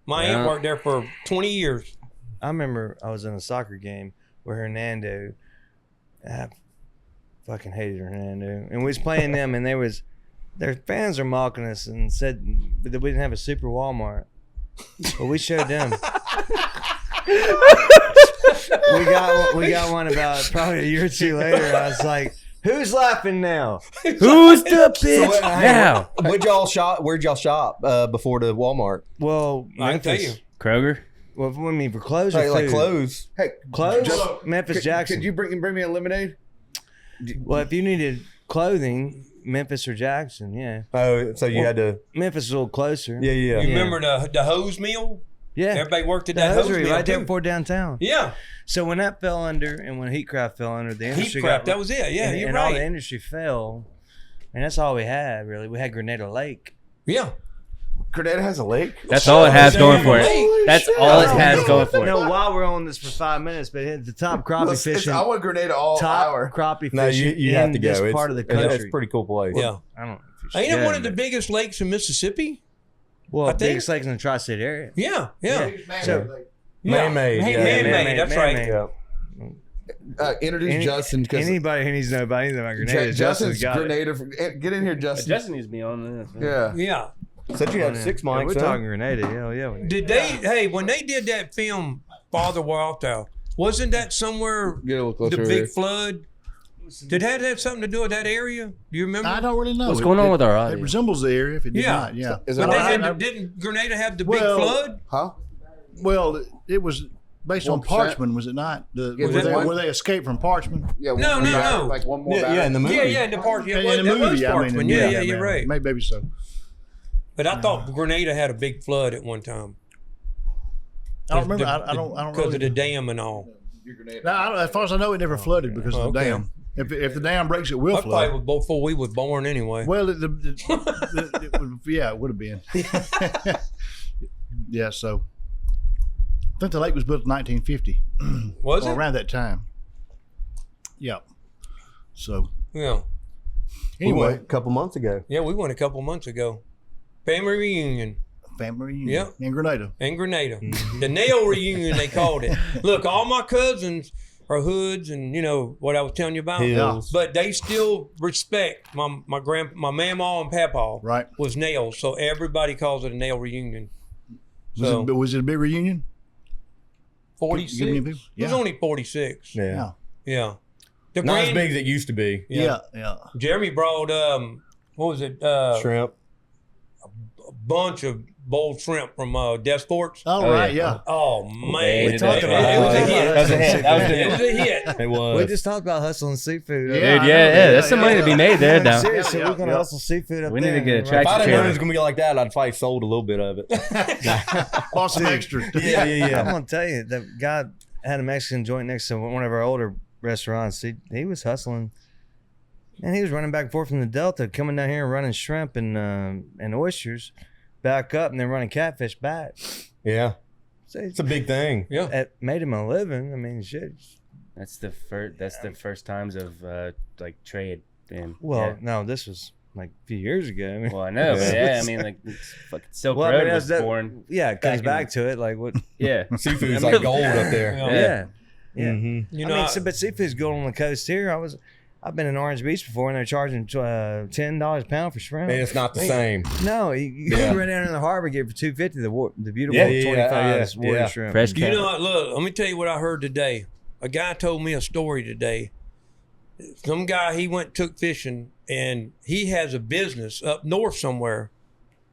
[SPEAKER 3] My
[SPEAKER 2] Yeah.
[SPEAKER 3] aunt worked there for 20 years.
[SPEAKER 1] I remember I was in a soccer game with Hernando. I fucking hated Hernando. And we was playing them, and their fans are mocking us and said that we didn't have a super Walmart. But we showed them. we got one about probably a year or two later. I was like, who's laughing now?
[SPEAKER 2] Who's the bitch now?
[SPEAKER 4] Where'd y'all shop before the Walmart?
[SPEAKER 1] Well,
[SPEAKER 3] I can tell you.
[SPEAKER 2] Kroger.
[SPEAKER 1] Well, what do you mean for clothes? Or
[SPEAKER 4] Like
[SPEAKER 1] food?
[SPEAKER 4] clothes.
[SPEAKER 5] Hey,
[SPEAKER 1] Clothes?
[SPEAKER 5] just-
[SPEAKER 1] Memphis Jackson.
[SPEAKER 5] Could you bring me a lemonade?
[SPEAKER 1] Well, if you needed clothing, Memphis or Jackson, yeah.
[SPEAKER 4] Oh, so you had to.
[SPEAKER 1] Memphis is a little closer.
[SPEAKER 4] Yeah.
[SPEAKER 3] You remember the hose mill?
[SPEAKER 1] Yeah.
[SPEAKER 3] Everybody worked at
[SPEAKER 1] The
[SPEAKER 3] that hose
[SPEAKER 1] hosiery
[SPEAKER 3] mill
[SPEAKER 1] right there
[SPEAKER 3] too.
[SPEAKER 1] before downtown.
[SPEAKER 3] Yeah,
[SPEAKER 1] So when that fell under, and when Heatcraft fell under, the industry
[SPEAKER 3] Heatcraft. That was it. Yeah,
[SPEAKER 1] and,
[SPEAKER 3] you're
[SPEAKER 1] and
[SPEAKER 3] right.
[SPEAKER 1] all the industry fell, and that's all we had really. We had Grenada Lake.
[SPEAKER 3] Yeah.
[SPEAKER 5] Grenada has a lake.
[SPEAKER 2] That's all it has going for
[SPEAKER 3] Holy
[SPEAKER 2] it. That's
[SPEAKER 5] shit.
[SPEAKER 2] all it has going for
[SPEAKER 1] You
[SPEAKER 2] it.
[SPEAKER 1] know, while we're on this for 5 minutes, but at the top crappie fishing,
[SPEAKER 5] I want Grenada all
[SPEAKER 1] top
[SPEAKER 5] hour.
[SPEAKER 1] crappie
[SPEAKER 4] No,
[SPEAKER 1] fishing
[SPEAKER 4] you have
[SPEAKER 1] in
[SPEAKER 4] to
[SPEAKER 1] this
[SPEAKER 4] go.
[SPEAKER 1] part of the
[SPEAKER 4] It's
[SPEAKER 1] country.
[SPEAKER 4] a pretty cool place.
[SPEAKER 3] Yeah.
[SPEAKER 1] I don't know if you're
[SPEAKER 3] Ain't it
[SPEAKER 1] scared,
[SPEAKER 3] one of the
[SPEAKER 1] but-
[SPEAKER 3] biggest lakes in Mississippi?
[SPEAKER 1] well,
[SPEAKER 3] I think-
[SPEAKER 1] biggest lakes in the tri-state area.
[SPEAKER 3] Yeah. Yeah.
[SPEAKER 1] So
[SPEAKER 4] Man-made.
[SPEAKER 3] Hey,
[SPEAKER 4] yeah.
[SPEAKER 3] man-made. That's right.
[SPEAKER 1] man-made.
[SPEAKER 4] Yeah.
[SPEAKER 5] Introduce
[SPEAKER 1] Any-
[SPEAKER 5] Justin because
[SPEAKER 1] Anybody who needs to know about anything about Grenada,
[SPEAKER 5] Justin's
[SPEAKER 1] got it.
[SPEAKER 5] Grenada. Get in here, Justin.
[SPEAKER 2] Justin needs to be on this.
[SPEAKER 5] Yeah.
[SPEAKER 3] Yeah.
[SPEAKER 4] Said you had 6
[SPEAKER 1] Yeah,
[SPEAKER 4] mics.
[SPEAKER 1] we're
[SPEAKER 4] huh?
[SPEAKER 1] talking Grenada. Hell yeah.
[SPEAKER 3] Did they? Hey, when they did that film, Father Walter, wasn't that somewhere
[SPEAKER 5] Get a little closer.
[SPEAKER 3] the
[SPEAKER 5] over
[SPEAKER 3] big
[SPEAKER 5] here.
[SPEAKER 3] flood? Did that have something to do with that area? Do you remember?
[SPEAKER 6] I don't really know.
[SPEAKER 2] What's going on with our audio?
[SPEAKER 6] It resembles the area. If it did
[SPEAKER 3] Yeah.
[SPEAKER 6] not, yeah.
[SPEAKER 5] Is
[SPEAKER 3] But
[SPEAKER 5] it
[SPEAKER 3] they
[SPEAKER 5] all right?
[SPEAKER 3] had, didn't Grenada have the big
[SPEAKER 6] Well,
[SPEAKER 3] flood?
[SPEAKER 5] Huh?
[SPEAKER 6] Well, it was based on
[SPEAKER 5] 1%?
[SPEAKER 6] Parchman, was it not?
[SPEAKER 3] Was it one?
[SPEAKER 6] Were they escaped from Parchman?
[SPEAKER 5] Yeah.
[SPEAKER 3] No,
[SPEAKER 5] one
[SPEAKER 3] no,
[SPEAKER 5] back,
[SPEAKER 3] no.
[SPEAKER 5] Like one more.
[SPEAKER 4] Yeah,
[SPEAKER 5] back.
[SPEAKER 4] yeah, in the movie.
[SPEAKER 3] Yeah, in the park. Yeah,
[SPEAKER 6] In
[SPEAKER 3] well,
[SPEAKER 6] the
[SPEAKER 3] that was
[SPEAKER 6] movie,
[SPEAKER 3] Parchman. Yeah, you're right.
[SPEAKER 6] Maybe so.
[SPEAKER 3] But I thought Grenada had a big flood at one time
[SPEAKER 6] I don't remember. I don't
[SPEAKER 3] because
[SPEAKER 6] know.
[SPEAKER 3] of the dam and all.
[SPEAKER 6] No, as far as I know, it never flooded because of the
[SPEAKER 3] Okay.
[SPEAKER 6] dam. If the dam breaks, it will
[SPEAKER 3] That probably
[SPEAKER 6] flood.
[SPEAKER 3] was before we was born anyway.
[SPEAKER 6] Well, it would have been. Yeah, so I think the lake was built in 1950,
[SPEAKER 3] Was
[SPEAKER 6] or
[SPEAKER 3] it?
[SPEAKER 6] around that time. Yeah. So
[SPEAKER 3] Yeah.
[SPEAKER 4] We went
[SPEAKER 6] anyway,
[SPEAKER 4] a couple months ago.
[SPEAKER 3] Yeah, we went a couple months ago. Family reunion
[SPEAKER 6] family reunion
[SPEAKER 3] Yeah.
[SPEAKER 6] in Grenada.
[SPEAKER 3] in Grenada. The nail reunion, they called it. Look, all my cousins are hoods and, you know, what I was telling you about.
[SPEAKER 4] Hills.
[SPEAKER 3] But they still respect my mamaw and papaw
[SPEAKER 6] Right.
[SPEAKER 3] was nails. So everybody calls it a nail reunion. So
[SPEAKER 6] Was it a big reunion?
[SPEAKER 3] 46.
[SPEAKER 6] Give me a big-
[SPEAKER 3] It was
[SPEAKER 6] yeah.
[SPEAKER 3] only 46.
[SPEAKER 4] Yeah.
[SPEAKER 6] Yeah.
[SPEAKER 3] Yeah. The
[SPEAKER 4] Not as
[SPEAKER 3] grand-
[SPEAKER 4] big as it used to be.
[SPEAKER 3] Yeah.
[SPEAKER 6] Yeah.
[SPEAKER 3] Jeremy brought what was it?
[SPEAKER 4] Shrimp.
[SPEAKER 3] A bunch of boiled shrimp from Desports.
[SPEAKER 6] Oh,
[SPEAKER 2] Oh,
[SPEAKER 6] right.
[SPEAKER 2] yeah.
[SPEAKER 6] Yeah.
[SPEAKER 3] Oh man,
[SPEAKER 2] We talked
[SPEAKER 3] it
[SPEAKER 2] about
[SPEAKER 3] was a
[SPEAKER 2] that.
[SPEAKER 3] hit.
[SPEAKER 2] That was a hit. That was a
[SPEAKER 3] It was
[SPEAKER 2] hit.
[SPEAKER 3] a hit.
[SPEAKER 4] It was.
[SPEAKER 1] We just talked about hustling seafood.
[SPEAKER 6] Yeah.
[SPEAKER 2] Dude,
[SPEAKER 6] I know,
[SPEAKER 2] yeah, there's some money to be made there now.
[SPEAKER 1] Seriously,
[SPEAKER 6] Yeah,
[SPEAKER 1] we're gonna
[SPEAKER 6] yeah.
[SPEAKER 1] hustle seafood up
[SPEAKER 2] We need
[SPEAKER 1] there.
[SPEAKER 2] to get a
[SPEAKER 1] and-
[SPEAKER 2] tractor
[SPEAKER 4] If I'd have known
[SPEAKER 2] trailer.
[SPEAKER 4] it was gonna be like that, I'd probably sold a little bit of it.
[SPEAKER 6] Bought some extra.
[SPEAKER 1] I'm gonna tell you, the guy had a Mexican joint next to one of our older restaurants. He was hustling, and he was running back and forth from the Delta, coming down here and running shrimp and oysters, back up, and then running catfish back.
[SPEAKER 4] Yeah.
[SPEAKER 1] So
[SPEAKER 4] It's a big thing.
[SPEAKER 3] Yeah.
[SPEAKER 1] it made him a living. I mean, shit.
[SPEAKER 2] That's the first. That's the first times of like trade. And
[SPEAKER 1] Well, no, this was like a few years ago. I mean,
[SPEAKER 2] yeah. Well, I know, but yeah, I mean, like it's fucking Silk
[SPEAKER 1] Well, I mean,
[SPEAKER 2] Road was
[SPEAKER 1] that's-
[SPEAKER 2] born.
[SPEAKER 1] yeah, it comes
[SPEAKER 2] back in-
[SPEAKER 1] back to it. Like what?
[SPEAKER 2] Yeah,
[SPEAKER 4] Seafood's like gold up there.
[SPEAKER 3] Yeah.
[SPEAKER 1] Yeah, yeah.
[SPEAKER 4] Mm-hmm.
[SPEAKER 3] You
[SPEAKER 1] I
[SPEAKER 3] know,
[SPEAKER 1] mean, but seafood's good on the coast here. I've been in Orange Beach before, and they're charging $10 a pound for shrimp.
[SPEAKER 4] And it's not the same.
[SPEAKER 1] No, you
[SPEAKER 4] Yeah.
[SPEAKER 1] can run down in the harbor and get it for $2.50 the beautiful
[SPEAKER 4] Yeah, yeah,
[SPEAKER 1] 25
[SPEAKER 4] yeah,
[SPEAKER 1] water
[SPEAKER 4] yeah.
[SPEAKER 1] shrimp.
[SPEAKER 2] fresh
[SPEAKER 3] you
[SPEAKER 2] cat.
[SPEAKER 3] know what? Look, let me tell you what I heard today. A guy told me a story today. Some guy, he went took fishing, and he has a business up north somewhere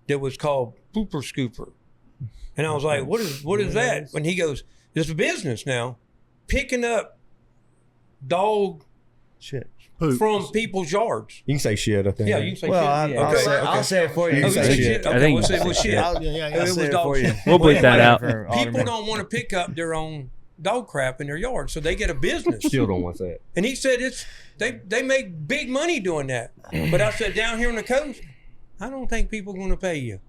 [SPEAKER 3] that was called Pooper Scooper. And I was like, what is that? And he goes, it's a business now, picking up dog
[SPEAKER 1] Shit.
[SPEAKER 6] Poop.
[SPEAKER 3] from people's yards.
[SPEAKER 4] You can say shit, I think.
[SPEAKER 3] Yeah, you can say
[SPEAKER 1] Well,
[SPEAKER 3] shit.
[SPEAKER 1] I'll,
[SPEAKER 3] Okay,
[SPEAKER 1] say,
[SPEAKER 3] okay.
[SPEAKER 1] I'll say it for you.
[SPEAKER 4] You
[SPEAKER 3] Oh,
[SPEAKER 4] can
[SPEAKER 3] you
[SPEAKER 4] say
[SPEAKER 3] say
[SPEAKER 4] shit.
[SPEAKER 3] shit?
[SPEAKER 2] I
[SPEAKER 3] Okay,
[SPEAKER 2] think
[SPEAKER 3] we'll
[SPEAKER 2] you
[SPEAKER 3] say
[SPEAKER 2] can
[SPEAKER 3] well,
[SPEAKER 2] say
[SPEAKER 3] shit.
[SPEAKER 2] shit.
[SPEAKER 1] I'll,
[SPEAKER 6] Yeah, yeah,
[SPEAKER 1] I'll
[SPEAKER 6] yeah.
[SPEAKER 1] say it
[SPEAKER 3] dog
[SPEAKER 1] for you.
[SPEAKER 3] shit.
[SPEAKER 2] We'll bleep that out.
[SPEAKER 1] For
[SPEAKER 3] People
[SPEAKER 1] Alderman.
[SPEAKER 3] don't want to pick up their own dog crap in their yard, so they get a business.
[SPEAKER 4] Still don't want to say it.
[SPEAKER 3] And he said they make big money doing that. But I said down here on the coast, I don't think people are going to pay you.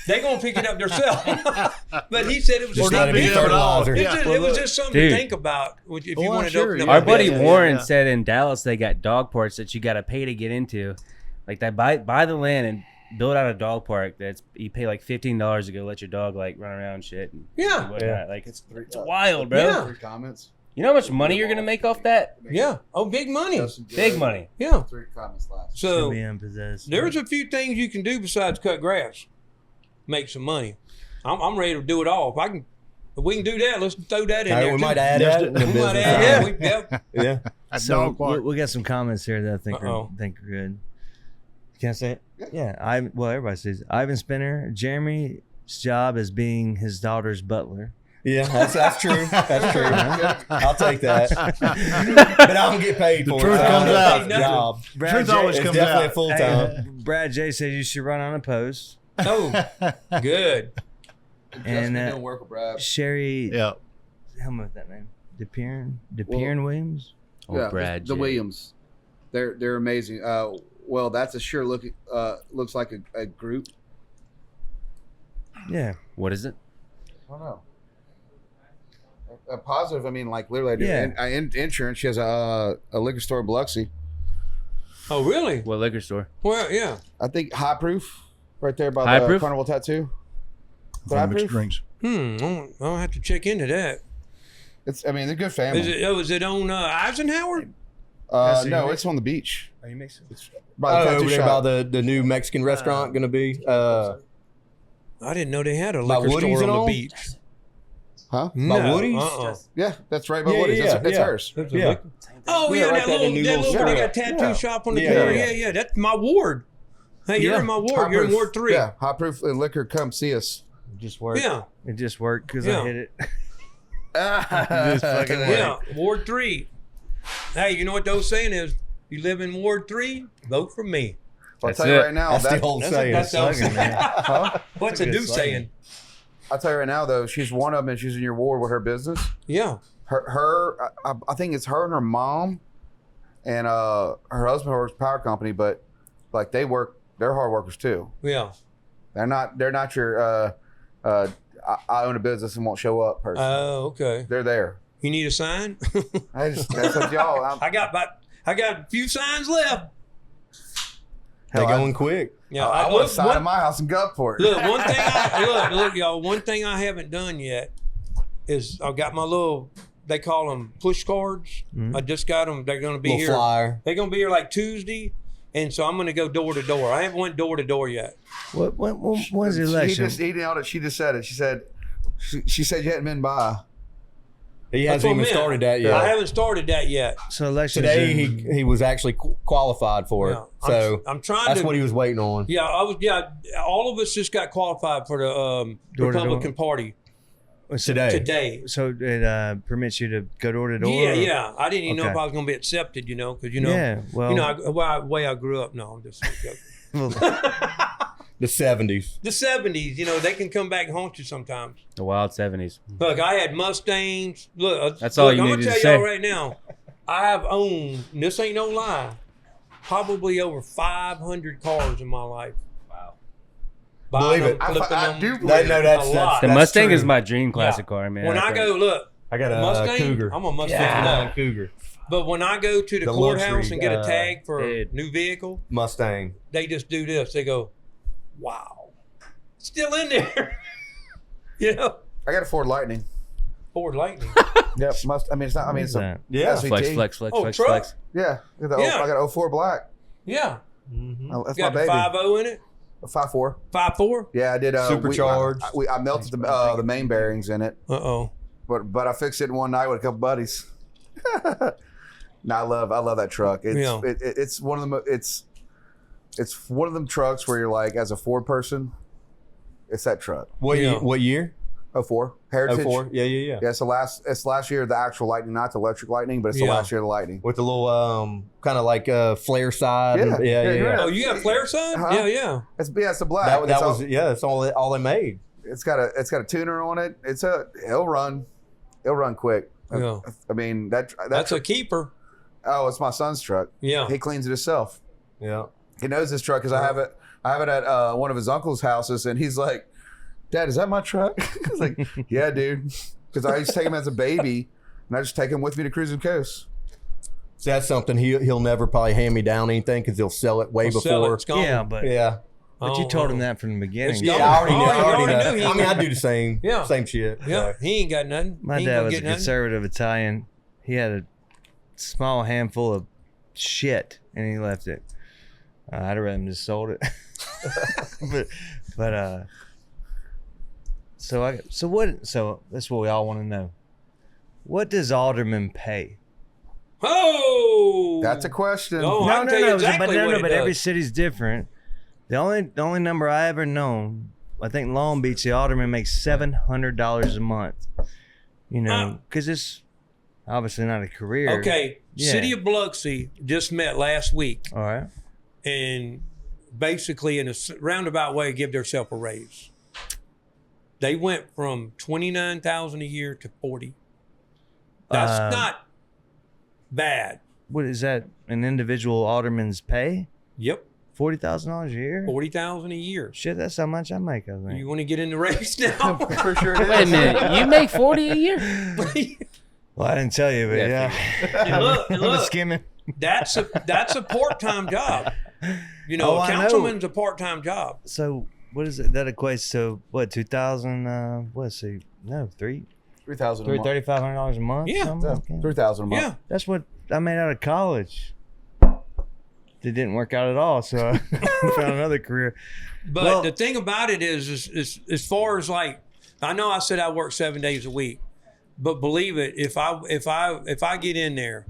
[SPEAKER 3] They're going to pick it up themselves. But he said it was
[SPEAKER 4] Just
[SPEAKER 3] just
[SPEAKER 4] let it be
[SPEAKER 6] picking up at all.
[SPEAKER 4] fertilizer.
[SPEAKER 3] It's just, it was just something
[SPEAKER 2] Dude.
[SPEAKER 3] to think about if you
[SPEAKER 6] Oh, I'm
[SPEAKER 3] wanted
[SPEAKER 6] sure,
[SPEAKER 3] to open up
[SPEAKER 6] yeah.
[SPEAKER 2] Our
[SPEAKER 3] a
[SPEAKER 2] buddy
[SPEAKER 3] business.
[SPEAKER 2] Warren
[SPEAKER 6] yeah.
[SPEAKER 2] said in Dallas they got dog parks that you got to pay to get into, like that. Buy the land and build out a dog park. That's you pay like $15 to go let your dog like run around and shit. And
[SPEAKER 3] Yeah.
[SPEAKER 2] whatnot.
[SPEAKER 4] Yeah.
[SPEAKER 2] Like it's wild, bro.
[SPEAKER 3] Yeah.
[SPEAKER 5] 3 comments.
[SPEAKER 2] You know how much money you're gonna make off that?
[SPEAKER 3] Yeah. Oh, big money.
[SPEAKER 2] Big money.
[SPEAKER 3] Yeah.
[SPEAKER 5] 3 comments last.
[SPEAKER 3] So
[SPEAKER 1] Be unpossessed.
[SPEAKER 3] there's a few things you can do besides cut grass, make some money. I'm ready to do it all. If we can do that, let's throw that in
[SPEAKER 4] Hey,
[SPEAKER 3] there.
[SPEAKER 4] we
[SPEAKER 3] too.
[SPEAKER 4] might add that in the
[SPEAKER 3] We
[SPEAKER 4] business.
[SPEAKER 3] might add,
[SPEAKER 4] Yeah.
[SPEAKER 6] At
[SPEAKER 1] So
[SPEAKER 6] dog park.
[SPEAKER 1] we got some comments here that I think
[SPEAKER 3] Uh-oh.
[SPEAKER 1] are good. Can I say it? Yeah. Everybody says Ivan Spinner. Jeremy's job is being his daughter's butler.
[SPEAKER 4] Yeah, that's true. That's true. I'll take that. But I don't get paid for
[SPEAKER 6] truth
[SPEAKER 4] it.
[SPEAKER 6] comes out.
[SPEAKER 4] Job.
[SPEAKER 6] Truth always
[SPEAKER 4] It's
[SPEAKER 6] comes
[SPEAKER 4] definitely
[SPEAKER 6] out.
[SPEAKER 4] full time.
[SPEAKER 1] Brad J said you should run on a post.
[SPEAKER 3] Oh, good.
[SPEAKER 1] And
[SPEAKER 5] Justin work with Brad.
[SPEAKER 1] Sherry,
[SPEAKER 6] Yeah.
[SPEAKER 1] help me with that name. DePierre Williams.
[SPEAKER 2] Oh,
[SPEAKER 5] Yeah,
[SPEAKER 2] Brad.
[SPEAKER 5] the
[SPEAKER 2] J.
[SPEAKER 5] Williams. They're amazing. Well, that's a sure looks like a group.
[SPEAKER 1] Yeah.
[SPEAKER 2] What is it?
[SPEAKER 5] I don't know. A positive. I mean, like literally, I do.
[SPEAKER 1] Yeah.
[SPEAKER 5] Insurance. She has a liquor store in Biloxi.
[SPEAKER 3] Oh, really?
[SPEAKER 2] What liquor store?
[SPEAKER 3] Well, yeah.
[SPEAKER 5] I think High Proof, right there by
[SPEAKER 2] High
[SPEAKER 5] the
[SPEAKER 2] Proof?
[SPEAKER 5] Carnival Tattoo.
[SPEAKER 6] From mixed drinks.
[SPEAKER 3] I'll have to check into that.
[SPEAKER 5] I mean, they're a good family.
[SPEAKER 3] Is it on Eisenhower?
[SPEAKER 5] No, it's on the beach.
[SPEAKER 1] Are you mixing?
[SPEAKER 5] By the tattoo
[SPEAKER 4] Over there
[SPEAKER 5] shop.
[SPEAKER 4] by the new Mexican restaurant going to be.
[SPEAKER 3] I didn't know they had a
[SPEAKER 4] By
[SPEAKER 3] liquor
[SPEAKER 4] Woody's
[SPEAKER 3] store
[SPEAKER 4] and
[SPEAKER 3] on
[SPEAKER 4] all?
[SPEAKER 3] the beach.
[SPEAKER 5] Huh?
[SPEAKER 4] By Woody's?
[SPEAKER 5] Yeah, that's right by
[SPEAKER 4] Yeah,
[SPEAKER 5] Woody's.
[SPEAKER 4] yeah,
[SPEAKER 5] That's
[SPEAKER 4] yeah.
[SPEAKER 5] hers.
[SPEAKER 4] Yeah.
[SPEAKER 3] Oh,
[SPEAKER 4] Yeah,
[SPEAKER 3] yeah,
[SPEAKER 4] right
[SPEAKER 3] that
[SPEAKER 4] there, the
[SPEAKER 3] little,
[SPEAKER 4] new
[SPEAKER 3] that
[SPEAKER 4] little
[SPEAKER 3] little, they
[SPEAKER 4] store.
[SPEAKER 3] got tattoo
[SPEAKER 4] Yeah.
[SPEAKER 3] shop on the
[SPEAKER 4] Yeah,
[SPEAKER 3] corner.
[SPEAKER 4] yeah.
[SPEAKER 3] Yeah, that's my ward. Hey, you're
[SPEAKER 4] Yeah.
[SPEAKER 3] in my ward.
[SPEAKER 5] High
[SPEAKER 3] You're in
[SPEAKER 5] Proof.
[SPEAKER 3] Ward 3.
[SPEAKER 5] Yeah, High Proof Liquor. Come see us.
[SPEAKER 1] It just worked.
[SPEAKER 3] Yeah.
[SPEAKER 1] It just worked because
[SPEAKER 3] Yeah.
[SPEAKER 1] I hit it.
[SPEAKER 5] Just
[SPEAKER 1] fucking
[SPEAKER 3] Yeah, Ward 3. Hey, you know what those saying is? You live in Ward 3, vote for me.
[SPEAKER 5] I'll
[SPEAKER 2] That's
[SPEAKER 5] tell you
[SPEAKER 2] it.
[SPEAKER 5] right now.
[SPEAKER 4] That's the
[SPEAKER 5] That,
[SPEAKER 4] old
[SPEAKER 3] That's
[SPEAKER 4] saying.
[SPEAKER 3] that's the old
[SPEAKER 1] Slugging,
[SPEAKER 3] saying.
[SPEAKER 5] huh?
[SPEAKER 3] What's
[SPEAKER 1] That's a
[SPEAKER 3] a
[SPEAKER 1] good
[SPEAKER 3] dude
[SPEAKER 1] slogan.
[SPEAKER 3] saying?
[SPEAKER 5] I'll tell you right now though. She's one of them, and she's in your ward with her business.
[SPEAKER 3] Yeah.
[SPEAKER 5] I think it's her and her mom, and her husband works power company, but like they're hard workers too.
[SPEAKER 3] Yeah.
[SPEAKER 5] They're not your I own a business and won't show up person.
[SPEAKER 3] Oh, okay.
[SPEAKER 5] They're there.
[SPEAKER 3] You need a sign?
[SPEAKER 5] That's up to y'all.
[SPEAKER 3] I got a few signs left.
[SPEAKER 4] They going quick.
[SPEAKER 3] Yeah,
[SPEAKER 5] I want
[SPEAKER 3] look,
[SPEAKER 5] a sign in my house in Gulfport.
[SPEAKER 3] Look, one thing look, y'all, one thing I haven't done yet is I got my little, they call them push cards. I just got them. They're going to be
[SPEAKER 4] Little
[SPEAKER 3] here.
[SPEAKER 4] flyer.
[SPEAKER 3] They're going to be here like Tuesday. And so I'm going to go door to door. I haven't went door to door yet.
[SPEAKER 1] When's the election?
[SPEAKER 5] She just said it. She said you hadn't been by.
[SPEAKER 4] He
[SPEAKER 3] That's
[SPEAKER 4] hasn't
[SPEAKER 3] what
[SPEAKER 4] even
[SPEAKER 3] I meant.
[SPEAKER 4] started that yet.
[SPEAKER 3] I haven't started that yet.
[SPEAKER 1] So election
[SPEAKER 4] Today he was actually qualified for it.
[SPEAKER 3] Yeah.
[SPEAKER 4] So
[SPEAKER 3] I'm trying
[SPEAKER 4] that's
[SPEAKER 3] to.
[SPEAKER 4] what he was waiting on.
[SPEAKER 3] Yeah, all of us just got qualified for the
[SPEAKER 1] Door to door?
[SPEAKER 3] Republican Party today.
[SPEAKER 1] So it permits you to go door to door?
[SPEAKER 3] Yeah. I didn't even know
[SPEAKER 1] Okay.
[SPEAKER 3] if I was going to be accepted, because
[SPEAKER 1] Yeah, well,
[SPEAKER 3] the way I grew up. No, I'm just joking.
[SPEAKER 4] The 70s.
[SPEAKER 3] The 70s, they can come back and haunt you sometimes.
[SPEAKER 2] The wild 70s.
[SPEAKER 3] Look, I had Mustangs. Look,
[SPEAKER 2] That's all you
[SPEAKER 3] I'm
[SPEAKER 2] needed
[SPEAKER 3] gonna
[SPEAKER 2] to
[SPEAKER 3] tell y'all
[SPEAKER 2] say.
[SPEAKER 3] right now. I have owned, and this ain't no lie, probably over 500 cars in my life.
[SPEAKER 2] Wow.
[SPEAKER 3] Buying
[SPEAKER 4] Believe
[SPEAKER 3] them,
[SPEAKER 4] it.
[SPEAKER 3] flipping
[SPEAKER 5] I
[SPEAKER 3] them.
[SPEAKER 5] do
[SPEAKER 4] That,
[SPEAKER 5] believe
[SPEAKER 4] no,
[SPEAKER 5] it.
[SPEAKER 4] that's
[SPEAKER 3] A lot.
[SPEAKER 2] The
[SPEAKER 4] that's
[SPEAKER 2] Mustang
[SPEAKER 4] true.
[SPEAKER 2] is my dream classic
[SPEAKER 3] Yeah.
[SPEAKER 2] car, man.
[SPEAKER 3] When I
[SPEAKER 2] think.
[SPEAKER 3] go, look,
[SPEAKER 4] I got a
[SPEAKER 3] Mustang,
[SPEAKER 4] Cougar.
[SPEAKER 3] I'm a Mustang.
[SPEAKER 4] Yeah.
[SPEAKER 3] nut.
[SPEAKER 4] Cougar.
[SPEAKER 3] But when I go to the
[SPEAKER 4] The
[SPEAKER 3] courthouse
[SPEAKER 4] luxury,
[SPEAKER 3] and get a tag for a
[SPEAKER 2] dude.
[SPEAKER 3] new vehicle,
[SPEAKER 4] Mustang.
[SPEAKER 3] they just do this. They go, wow, still in there.
[SPEAKER 5] I got a Ford Lightning.
[SPEAKER 3] Ford Lightning.
[SPEAKER 5] Yep. It's not. I mean, it's a
[SPEAKER 1] that?
[SPEAKER 4] Yeah.
[SPEAKER 2] Flex,
[SPEAKER 5] SVT.
[SPEAKER 2] flex, flex,
[SPEAKER 3] Oh,
[SPEAKER 2] flex,
[SPEAKER 3] truck?
[SPEAKER 2] flex.
[SPEAKER 5] Yeah. I got
[SPEAKER 3] Yeah.
[SPEAKER 5] a 04 black.
[SPEAKER 3] Yeah.
[SPEAKER 5] That's
[SPEAKER 3] Got
[SPEAKER 5] my
[SPEAKER 3] the
[SPEAKER 5] baby.
[SPEAKER 3] 5.0 in it.
[SPEAKER 5] A 5.4.
[SPEAKER 3] 5.4.
[SPEAKER 5] Yeah, I did.
[SPEAKER 4] Supercharged.
[SPEAKER 5] I melted the main bearings in it,
[SPEAKER 3] Uh-oh.
[SPEAKER 5] but I fixed it in one night with a couple buddies. No, I love that truck. It's
[SPEAKER 3] Yeah.
[SPEAKER 5] it's one of them. It's one of them trucks where you're like, as a Ford person, it's that truck.
[SPEAKER 4] What
[SPEAKER 3] Yeah.
[SPEAKER 4] year? What year?
[SPEAKER 5] 04 Heritage.
[SPEAKER 4] 04? Yeah.
[SPEAKER 5] Yeah, it's last year of the actual Lightning, not the electric Lightning, but it's the
[SPEAKER 3] Yeah.
[SPEAKER 5] last year of the Lightning.
[SPEAKER 4] With the little kind of like flare side.
[SPEAKER 5] Yeah. Yeah.
[SPEAKER 3] Oh, you got flare side?
[SPEAKER 5] Uh-huh.
[SPEAKER 3] Yeah.
[SPEAKER 5] It's the black.
[SPEAKER 4] That
[SPEAKER 5] It's
[SPEAKER 4] was that's all they made.
[SPEAKER 5] It's got a tuner on it. It'll run quick.
[SPEAKER 3] Yeah.
[SPEAKER 5] I mean that's
[SPEAKER 3] That's a keeper.
[SPEAKER 5] oh, it's my son's truck.
[SPEAKER 3] Yeah.
[SPEAKER 5] He cleans it himself.
[SPEAKER 4] Yeah.
[SPEAKER 5] He knows this truck because I have it at one of his uncle's houses, and he's like, "Dad, is that my truck?" I was like, "Yeah, dude," because I used to take him as a baby, and I just take him with me to Cruising Coast.
[SPEAKER 4] So that's something he'll never probably hand me down anything because he'll sell it way
[SPEAKER 3] I'll sell it.
[SPEAKER 4] before.
[SPEAKER 3] It's gone.
[SPEAKER 1] Yeah, but
[SPEAKER 4] Yeah.
[SPEAKER 1] you told him that from the beginning.
[SPEAKER 3] It's
[SPEAKER 4] Yeah,
[SPEAKER 3] gone.
[SPEAKER 4] I already know.
[SPEAKER 3] Oh,
[SPEAKER 4] I
[SPEAKER 3] you
[SPEAKER 4] already
[SPEAKER 3] already
[SPEAKER 4] know.
[SPEAKER 3] knew he
[SPEAKER 4] I mean, I do the same.
[SPEAKER 3] Yeah.
[SPEAKER 4] Same shit.
[SPEAKER 3] Yeah,
[SPEAKER 4] So.
[SPEAKER 3] he ain't got nothing.
[SPEAKER 1] My
[SPEAKER 3] He ain't
[SPEAKER 1] dad
[SPEAKER 3] gonna
[SPEAKER 1] was a
[SPEAKER 3] get nothing.
[SPEAKER 1] conservative Italian. he had a small handful of shit and he left it. I'd have rather him just sold it. but so that's what we all want to know. What does Alderman pay?
[SPEAKER 3] Oh,
[SPEAKER 5] That's a question.
[SPEAKER 3] Oh, I can tell you exactly what it
[SPEAKER 1] but
[SPEAKER 3] does.
[SPEAKER 1] every city's different. The only number I ever known, I think Long Beach, the Alderman makes $700 a month. You know, because it's obviously not a career.
[SPEAKER 3] Okay,
[SPEAKER 1] Yeah.
[SPEAKER 3] City of Biloxi just met last week,
[SPEAKER 1] All right.
[SPEAKER 3] and basically in a roundabout way give themselves a raise. They went from $29,000 a year to $40,000. That's not bad.
[SPEAKER 1] What is that? An individual alderman's pay?
[SPEAKER 3] Yep,
[SPEAKER 1] $40,000 a year?
[SPEAKER 3] $40,000 a year.
[SPEAKER 1] Shit, that's how much I make. I think.
[SPEAKER 3] You want to get in the race now?
[SPEAKER 5] For sure it is.
[SPEAKER 2] Wait a minute, you make 40 a year?
[SPEAKER 1] Well, I didn't tell you, but yeah.
[SPEAKER 3] And look, and
[SPEAKER 1] I'm
[SPEAKER 3] look,
[SPEAKER 1] skimming.
[SPEAKER 3] that's a part-time job. You know,
[SPEAKER 1] Oh,
[SPEAKER 3] a
[SPEAKER 1] I know.
[SPEAKER 3] councilman's a part-time job.
[SPEAKER 1] So what is it? That equates to what? 2,000? Let's see. No,
[SPEAKER 5] $3,000 a month.
[SPEAKER 1] $3,500 a month.
[SPEAKER 3] Yeah.
[SPEAKER 1] something?
[SPEAKER 5] Yeah,
[SPEAKER 1] Okay.
[SPEAKER 5] $3,000 a month.
[SPEAKER 3] Yeah.
[SPEAKER 1] That's what I made out of college. It didn't work out at all, so I found another career.
[SPEAKER 3] But
[SPEAKER 1] Well-
[SPEAKER 3] the thing about it is as far as like, I know I said I work 7 days a week, but believe it, if I get in there,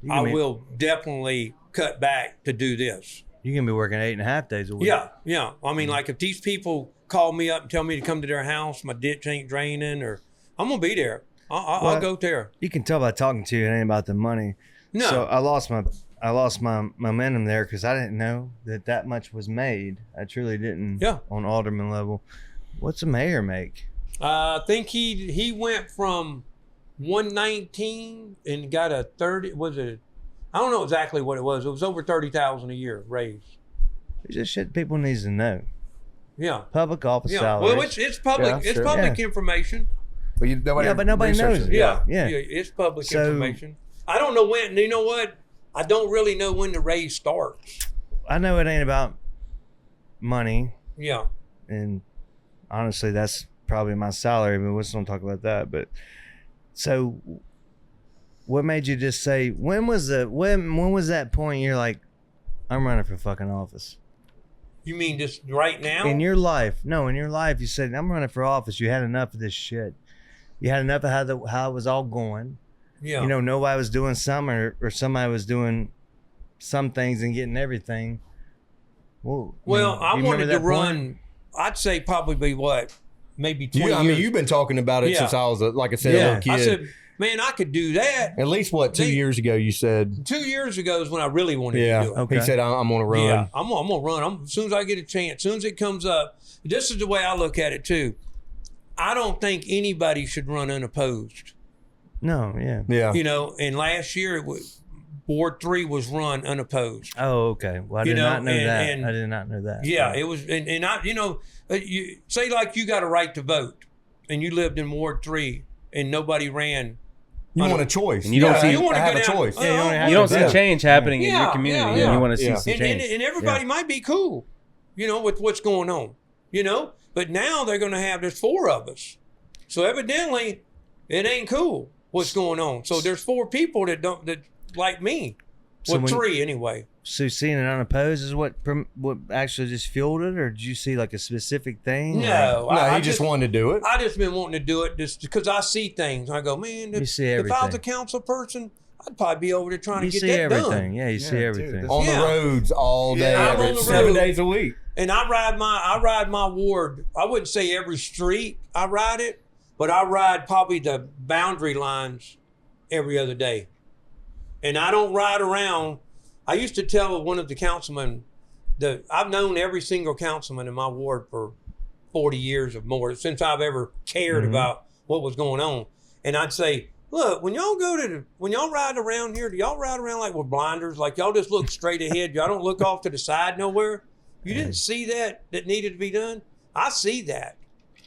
[SPEAKER 1] You
[SPEAKER 3] I
[SPEAKER 1] can be-
[SPEAKER 3] will definitely cut back to do this.
[SPEAKER 1] You can be working 8.5 days a week.
[SPEAKER 3] Yeah, yeah. I mean, like if these people call me up and tell me to come to their house, my ditch ain't draining, or I'm gonna be there. I'll
[SPEAKER 1] Well,
[SPEAKER 3] go there.
[SPEAKER 1] You can tell by talking to you, it ain't about the money.
[SPEAKER 3] No.
[SPEAKER 1] So I lost my momentum there because I didn't know that much was made. I truly didn't.
[SPEAKER 3] Yeah.
[SPEAKER 1] On alderman level, what's a mayor make?
[SPEAKER 3] I think he went from 119 and got a 30. Was it? I don't know exactly what it was. It was over 30,000 a year raise.
[SPEAKER 1] It's just shit people needs to know.
[SPEAKER 3] Yeah.
[SPEAKER 1] Public office
[SPEAKER 3] Yeah.
[SPEAKER 1] salaries.
[SPEAKER 3] Well, it's public.
[SPEAKER 5] Yeah,
[SPEAKER 3] it's
[SPEAKER 5] sure.
[SPEAKER 3] public information.
[SPEAKER 5] But nobody
[SPEAKER 1] Yeah, but nobody
[SPEAKER 5] researches
[SPEAKER 1] knows
[SPEAKER 5] it.
[SPEAKER 1] it.
[SPEAKER 3] Yeah.
[SPEAKER 1] Yeah.
[SPEAKER 3] It's public
[SPEAKER 1] So-
[SPEAKER 3] information. I don't know when. You know what? I don't really know when the raise starts.
[SPEAKER 1] I know it ain't about money,
[SPEAKER 3] Yeah.
[SPEAKER 1] and honestly, that's probably my salary. But let's don't talk about that. But so, what made you just say? When was that point? You're like, I'm running for fucking office.
[SPEAKER 3] You mean just right now?
[SPEAKER 1] In your life, no, in your life, you said, I'm running for office. You had enough of this shit. You had enough of how it was all going.
[SPEAKER 3] Yeah.
[SPEAKER 1] You know, nobody was doing some or somebody was doing some things and getting everything. Well,
[SPEAKER 3] I
[SPEAKER 1] you
[SPEAKER 3] wanted
[SPEAKER 1] remember
[SPEAKER 3] to
[SPEAKER 1] that
[SPEAKER 3] run.
[SPEAKER 1] point?
[SPEAKER 3] I'd say probably what, maybe 20
[SPEAKER 4] I
[SPEAKER 3] years.
[SPEAKER 4] mean, you've been talking about it
[SPEAKER 3] Yeah.
[SPEAKER 4] since I was, like I said,
[SPEAKER 1] Yeah.
[SPEAKER 4] a little kid.
[SPEAKER 3] I said, man, I could do that.
[SPEAKER 4] At least, what, 2 years ago you said?
[SPEAKER 3] 2 years ago is when I really wanted
[SPEAKER 4] Yeah.
[SPEAKER 3] to do it.
[SPEAKER 1] Okay.
[SPEAKER 4] He said, I'm going to run.
[SPEAKER 3] Yeah, I'm gonna run. As soon as I get a chance, as soon as it comes up. This is the way I look at it too. I don't think anybody should run unopposed.
[SPEAKER 1] No, yeah.
[SPEAKER 4] Yeah.
[SPEAKER 3] You know, and last year Ward 3 was run unopposed.
[SPEAKER 1] Oh, okay. Well, I
[SPEAKER 3] You
[SPEAKER 1] did
[SPEAKER 3] know,
[SPEAKER 1] not know
[SPEAKER 3] and-
[SPEAKER 1] that.
[SPEAKER 3] and-
[SPEAKER 1] I did not know that.
[SPEAKER 3] Yeah, it was, and I, you know, you say like you got a right to vote, and you lived in Ward 3, and nobody ran.
[SPEAKER 4] You want a choice.
[SPEAKER 2] And you don't see-
[SPEAKER 3] you want to
[SPEAKER 4] have
[SPEAKER 3] go
[SPEAKER 4] a
[SPEAKER 3] down,
[SPEAKER 4] choice.
[SPEAKER 3] oh,
[SPEAKER 1] Yeah, you only have
[SPEAKER 2] You don't see
[SPEAKER 4] Yeah.
[SPEAKER 2] change happening in
[SPEAKER 3] Yeah,
[SPEAKER 2] your community,
[SPEAKER 3] yeah,
[SPEAKER 2] and
[SPEAKER 3] yeah.
[SPEAKER 2] you want to see
[SPEAKER 4] Yeah.
[SPEAKER 2] some
[SPEAKER 3] and,
[SPEAKER 2] change.
[SPEAKER 3] and everybody might be cool, you know, with what's going on, you know. But now they're going to have, there's 4 of us, so evidently it ain't cool what's going on. So there's 4 people that like me.
[SPEAKER 1] So
[SPEAKER 3] Well,
[SPEAKER 1] when-
[SPEAKER 3] 3 anyway.
[SPEAKER 1] So seeing it unopposed is what actually just fueled it, or did you see like a specific thing?
[SPEAKER 3] No,
[SPEAKER 4] No,
[SPEAKER 3] I
[SPEAKER 4] he just wanted to do it.
[SPEAKER 3] I just been wanting to do it just because I see things. I go, man,
[SPEAKER 1] You see
[SPEAKER 3] if I was a
[SPEAKER 1] everything.
[SPEAKER 3] council person, I'd probably be over there trying
[SPEAKER 1] You
[SPEAKER 3] to
[SPEAKER 1] see
[SPEAKER 3] get that
[SPEAKER 1] everything.
[SPEAKER 3] done.
[SPEAKER 1] Yeah, you see
[SPEAKER 5] Yeah, dude,
[SPEAKER 1] everything.
[SPEAKER 5] that's-
[SPEAKER 4] On
[SPEAKER 3] Yeah.
[SPEAKER 4] the roads all day,
[SPEAKER 3] Yeah, I'm on the
[SPEAKER 4] 7
[SPEAKER 3] road.
[SPEAKER 4] days a week.
[SPEAKER 3] And I ride my ward. I wouldn't say every street I ride it, but I ride probably the boundary lines every other day. And I don't ride around. I used to tell one of the councilmen that I've known every single councilman in my ward for 40 years or more, since I've ever cared about what was going on. And I'd say, look, when y'all ride around here, do y'all ride around like with blinders? Like y'all just look straight ahead? Y'all don't look off to the side nowhere? You didn't see that needed to be done? I see that.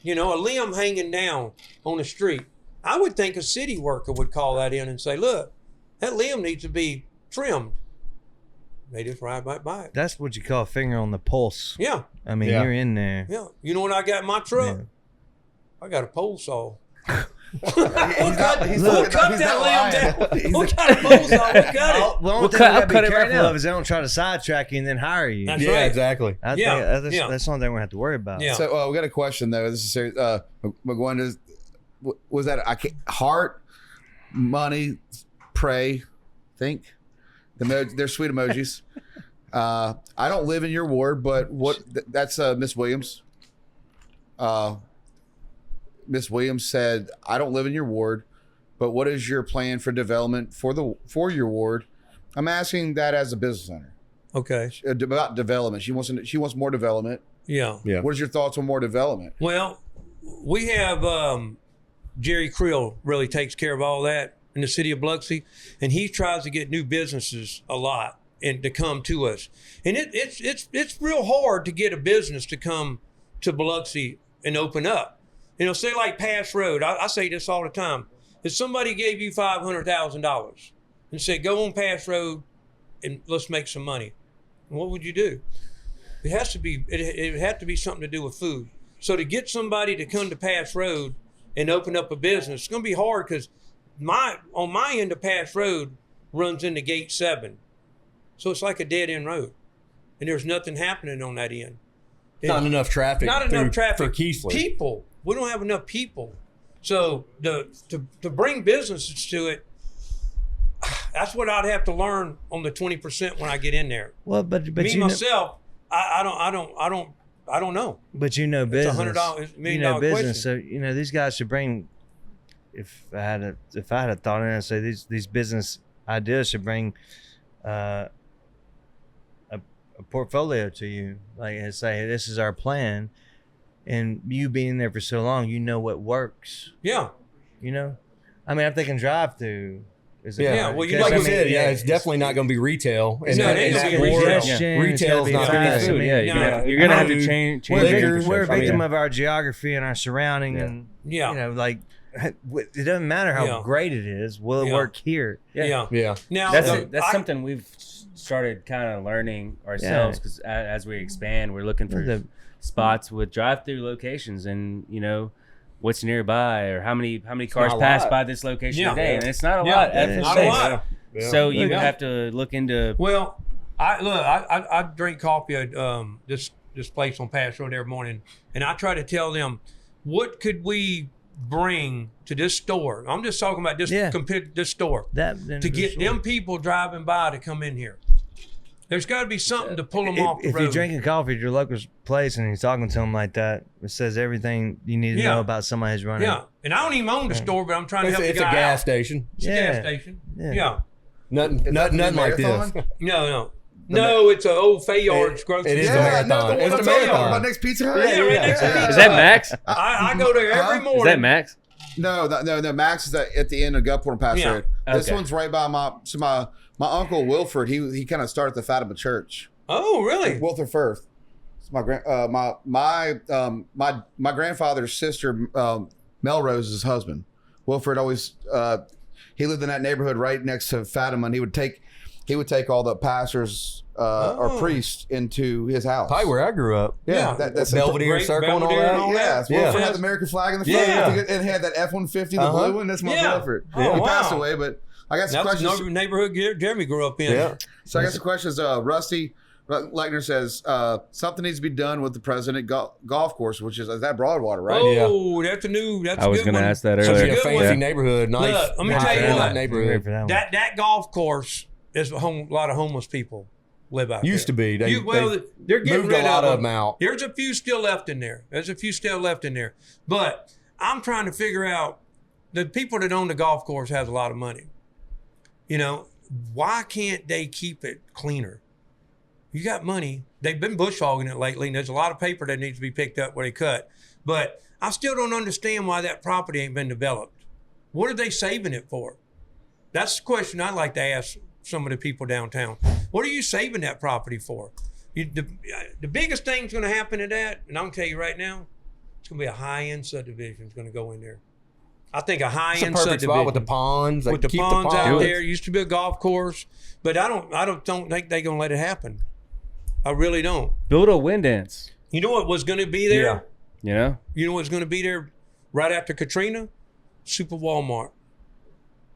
[SPEAKER 3] You know, a limb hanging down on the street. I would think a city worker would call that in and say, look, that limb needs to be trimmed. They just ride right by it.
[SPEAKER 1] That's what you call a finger on the pulse.
[SPEAKER 3] Yeah,
[SPEAKER 1] I mean,
[SPEAKER 4] Yeah.
[SPEAKER 1] you're in there.
[SPEAKER 3] yeah. You know what I got in my truck?
[SPEAKER 1] Yeah.
[SPEAKER 3] I got a pole saw. We'll cut that limb down. We'll cut a bullseye. We'll cut it.
[SPEAKER 1] Well,
[SPEAKER 2] I'll cut
[SPEAKER 1] be
[SPEAKER 2] it right
[SPEAKER 1] careful
[SPEAKER 2] now.
[SPEAKER 1] of is they don't try to sidetrack you and then hire you.
[SPEAKER 3] That's
[SPEAKER 4] Yeah,
[SPEAKER 3] right.
[SPEAKER 4] exactly.
[SPEAKER 1] I think
[SPEAKER 3] Yeah,
[SPEAKER 1] that's,
[SPEAKER 3] yeah.
[SPEAKER 1] that's the only thing we're gonna have to worry about.
[SPEAKER 3] Yeah.
[SPEAKER 5] So we got a question though. This is serious. McGuinn, was that heart, money, pray, think? They're sweet emojis. I don't live in your ward, but that's Miss Williams. Miss Williams said, "I don't live in your ward, but what is your plan for development for your ward?" I'm asking that as a business owner
[SPEAKER 3] Okay.
[SPEAKER 5] about development. She wants more development.
[SPEAKER 3] Yeah.
[SPEAKER 4] Yeah.
[SPEAKER 5] What is your thoughts on more development?
[SPEAKER 3] Well, we have Jerry Creel really takes care of all that in the city of Biloxi, and he tries to get new businesses a lot and to come to us. And it's real hard to get a business to come to Biloxi and open up. Say like Pass Road. I say this all the time. If somebody gave you $500,000 and said, go on Pass Road and let's make some money, what would you do? It has to be. It would have to be something to do with food. So to get somebody to come to Pass Road and open up a business, it's going to be hard because on my end of Pass Road runs into Gate 7, so it's like a dead end road, and there's nothing happening on that end.
[SPEAKER 4] Not enough traffic.
[SPEAKER 3] Not enough traffic
[SPEAKER 4] for Keesler.
[SPEAKER 3] People. We don't have enough people. So to bring businesses to it, that's what I'd have to learn on the 20% when I get in there.
[SPEAKER 1] Well, but
[SPEAKER 3] Me
[SPEAKER 1] you
[SPEAKER 3] myself, I don't know.
[SPEAKER 1] But you know business.
[SPEAKER 3] It's $100 million
[SPEAKER 1] you know business.
[SPEAKER 3] question.
[SPEAKER 1] So these guys should bring. If I had a thought in it, I'd say these business ideas should bring a portfolio to you, like, and say, hey, this is our plan, and you being there for so long, you know what works.
[SPEAKER 3] Yeah.
[SPEAKER 1] I mean, I'm thinking drive-through.
[SPEAKER 3] Yeah, well,
[SPEAKER 4] like you said, it's definitely not going to be retail.
[SPEAKER 3] It's not
[SPEAKER 4] and
[SPEAKER 3] gonna
[SPEAKER 4] that
[SPEAKER 3] be
[SPEAKER 4] ward-
[SPEAKER 3] retail.
[SPEAKER 4] Retail's not going
[SPEAKER 1] fast.
[SPEAKER 4] to
[SPEAKER 1] I mean,
[SPEAKER 2] You're gonna have to change.
[SPEAKER 1] We're a
[SPEAKER 2] the
[SPEAKER 1] victim of our geography and our surrounding, and like it doesn't matter how great it is. Will it work here?
[SPEAKER 3] Yeah. Now
[SPEAKER 2] That's something we've started kind of learning ourselves, because as we expand, we're looking for spots with drive-through locations, and what's nearby, or how many cars pass by this location a day, and it's not a lot.
[SPEAKER 3] Not a lot.
[SPEAKER 2] So you have to look into.
[SPEAKER 3] Well, I drink coffee at this place on Pass Road every morning, and I try to tell them, what could we bring to this store? I'm just talking about this compared to this store to get them people driving by to come in here. There's got to be something to pull them off the road.
[SPEAKER 1] If you're drinking coffee at your local place and you're talking to them like that, it says everything you need to know about somebody who's running.
[SPEAKER 3] Yeah, and I don't even own the store, but I'm trying to help the guy
[SPEAKER 4] It's a gas station.
[SPEAKER 3] It's a gas station. Yeah.
[SPEAKER 4] Nothing like this.
[SPEAKER 3] No, it's an old Fayard's grocery.
[SPEAKER 4] It is
[SPEAKER 3] store.
[SPEAKER 4] a marathon. It's a marathon.
[SPEAKER 5] My next Pizza Hut.
[SPEAKER 3] Yeah, right next to Pizza
[SPEAKER 2] Is that
[SPEAKER 3] Hut.
[SPEAKER 2] Max?
[SPEAKER 3] I go there every morning.
[SPEAKER 2] Is that Max?
[SPEAKER 5] No. Max is at the end of Gulfport and Pass Road. This
[SPEAKER 2] Okay.
[SPEAKER 5] one's right by my uncle Wilford. He kind of started the Fatima Church.
[SPEAKER 3] Oh, really?
[SPEAKER 5] Wilford Firth. It's my grandfather's sister, Melrose's husband. Wilford always he lived in that neighborhood right next to Fatima, and he would take all the pastors or priests into his house.
[SPEAKER 4] Probably where I grew up.
[SPEAKER 5] Yeah, that's
[SPEAKER 4] Belvedere Circle and all
[SPEAKER 3] Belvedere
[SPEAKER 4] that.
[SPEAKER 3] and all
[SPEAKER 5] Yeah,
[SPEAKER 3] that.
[SPEAKER 5] Wilford had the American flag in the front.
[SPEAKER 3] Yeah.
[SPEAKER 5] And had that F-150, the blue one. That's my Wilford.
[SPEAKER 3] Oh,
[SPEAKER 5] He
[SPEAKER 3] wow.
[SPEAKER 5] passed away, but I got some
[SPEAKER 3] That's
[SPEAKER 5] questions.
[SPEAKER 3] the neighborhood Jeremy grew up in.
[SPEAKER 4] Yeah.
[SPEAKER 5] So I got some questions. Rusty Lechner says something needs to be done with the President Golf Course, which is that Broadwater, right?
[SPEAKER 3] Oh, that's a good one.
[SPEAKER 2] I was going to ask that
[SPEAKER 3] That's a
[SPEAKER 2] earlier.
[SPEAKER 3] good
[SPEAKER 4] Fancy
[SPEAKER 3] one.
[SPEAKER 4] neighborhood. Nice.
[SPEAKER 3] Look, let me tell you
[SPEAKER 4] high-end
[SPEAKER 3] what.
[SPEAKER 4] neighborhood.
[SPEAKER 3] That golf course is a lot of homeless people live out
[SPEAKER 4] Used
[SPEAKER 3] there.
[SPEAKER 4] to be. They're
[SPEAKER 3] getting
[SPEAKER 4] moved
[SPEAKER 3] rid
[SPEAKER 4] a lot
[SPEAKER 3] of
[SPEAKER 4] of them out.
[SPEAKER 3] There's a few still left in there. But I'm trying to figure out, the people that own the golf course has a lot of money. Why can't they keep it cleaner? You got money. They've been bush hogging it lately, and there's a lot of paper that needs to be picked up where they cut. But I still don't understand why that property ain't been developed. What are they saving it for? That's the question I'd like to ask some of the people downtown. What are you saving that property for? The biggest thing's going to happen to that, and I'm going to tell you right now, it's going to be a high-end subdivision is going to go in there. I think a
[SPEAKER 4] It's a
[SPEAKER 3] high-end
[SPEAKER 4] perfect
[SPEAKER 3] subdivision
[SPEAKER 4] spot with the ponds. They
[SPEAKER 3] with the
[SPEAKER 4] keep
[SPEAKER 3] ponds out
[SPEAKER 4] ponds.
[SPEAKER 3] there. Used to be a golf course, but I don't think they're gonna let it happen. I really don't.
[SPEAKER 2] Build a wind dance.
[SPEAKER 3] You know what was gonna be there?
[SPEAKER 2] You know?
[SPEAKER 3] You know what's gonna be there right after Katrina? Super Walmart.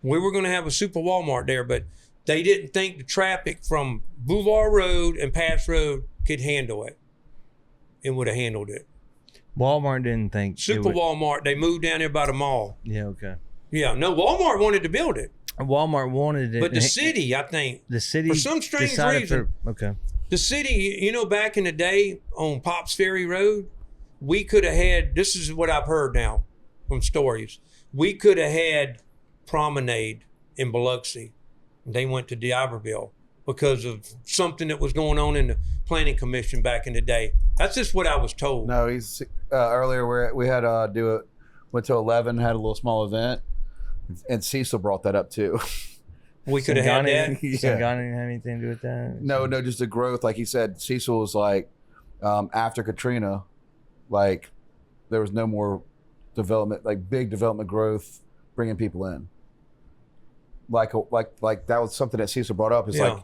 [SPEAKER 3] We were going to have a Super Walmart there, but they didn't think the traffic from Boulevard Road and Pass Road could handle it. It would have handled it.
[SPEAKER 1] Walmart didn't think
[SPEAKER 3] Super Walmart, they moved down there by the mall.
[SPEAKER 1] Yeah, okay.
[SPEAKER 3] Yeah, no, Walmart wanted to build it.
[SPEAKER 1] Walmart wanted it,
[SPEAKER 3] But the city, I think,
[SPEAKER 1] the city
[SPEAKER 3] for some strange
[SPEAKER 1] decided
[SPEAKER 3] reason,
[SPEAKER 1] okay.
[SPEAKER 3] the city, you know, back in the day on Pops Ferry Road, we could have had, this is what I've heard now from stories, we could have had Promenade in Biloxi. They went to D'Iberville because of something that was going on in the planning commission back in the day. That's just what I was told.
[SPEAKER 5] No, he's earlier we had went to 11, had a little small event, and Cecil brought that up too.
[SPEAKER 3] We could have had that.
[SPEAKER 5] Yeah.
[SPEAKER 1] Sangani didn't have anything to do with that.
[SPEAKER 5] No, just the growth. Like he said, Cecil was like, after Katrina, like there was no more development, like big development growth, bringing people in. Like that was something that Cecil brought up. It's like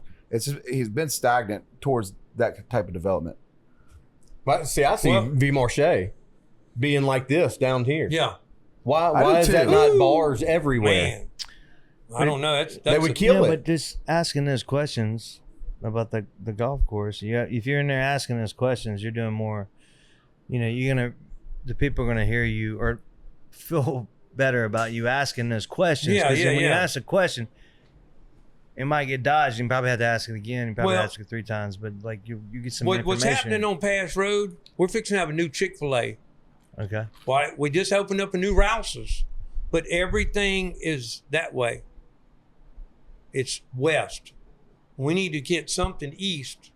[SPEAKER 5] he's been stagnant towards that type of development.
[SPEAKER 4] But see, I see V Marche being like this down here.
[SPEAKER 3] Yeah.
[SPEAKER 4] Why is that not bars everywhere?
[SPEAKER 3] Man, I don't know.
[SPEAKER 4] They would kill it.
[SPEAKER 1] But just asking those questions about the golf course, if you're in there asking those questions, you're doing more. You know, the people are gonna hear you or feel better about you asking those questions.
[SPEAKER 3] Yeah,
[SPEAKER 1] when
[SPEAKER 3] yeah.
[SPEAKER 1] you ask a question, it might get dodged. You probably have to ask it again. You probably ask it 3 times, but like you get some information.
[SPEAKER 3] What's happening on Pass Road? We're fixing to have a new Chick-fil-A.
[SPEAKER 1] Okay.
[SPEAKER 3] Well, we just opened up a new Rouse's, but everything is that way. It's west. We need to get something east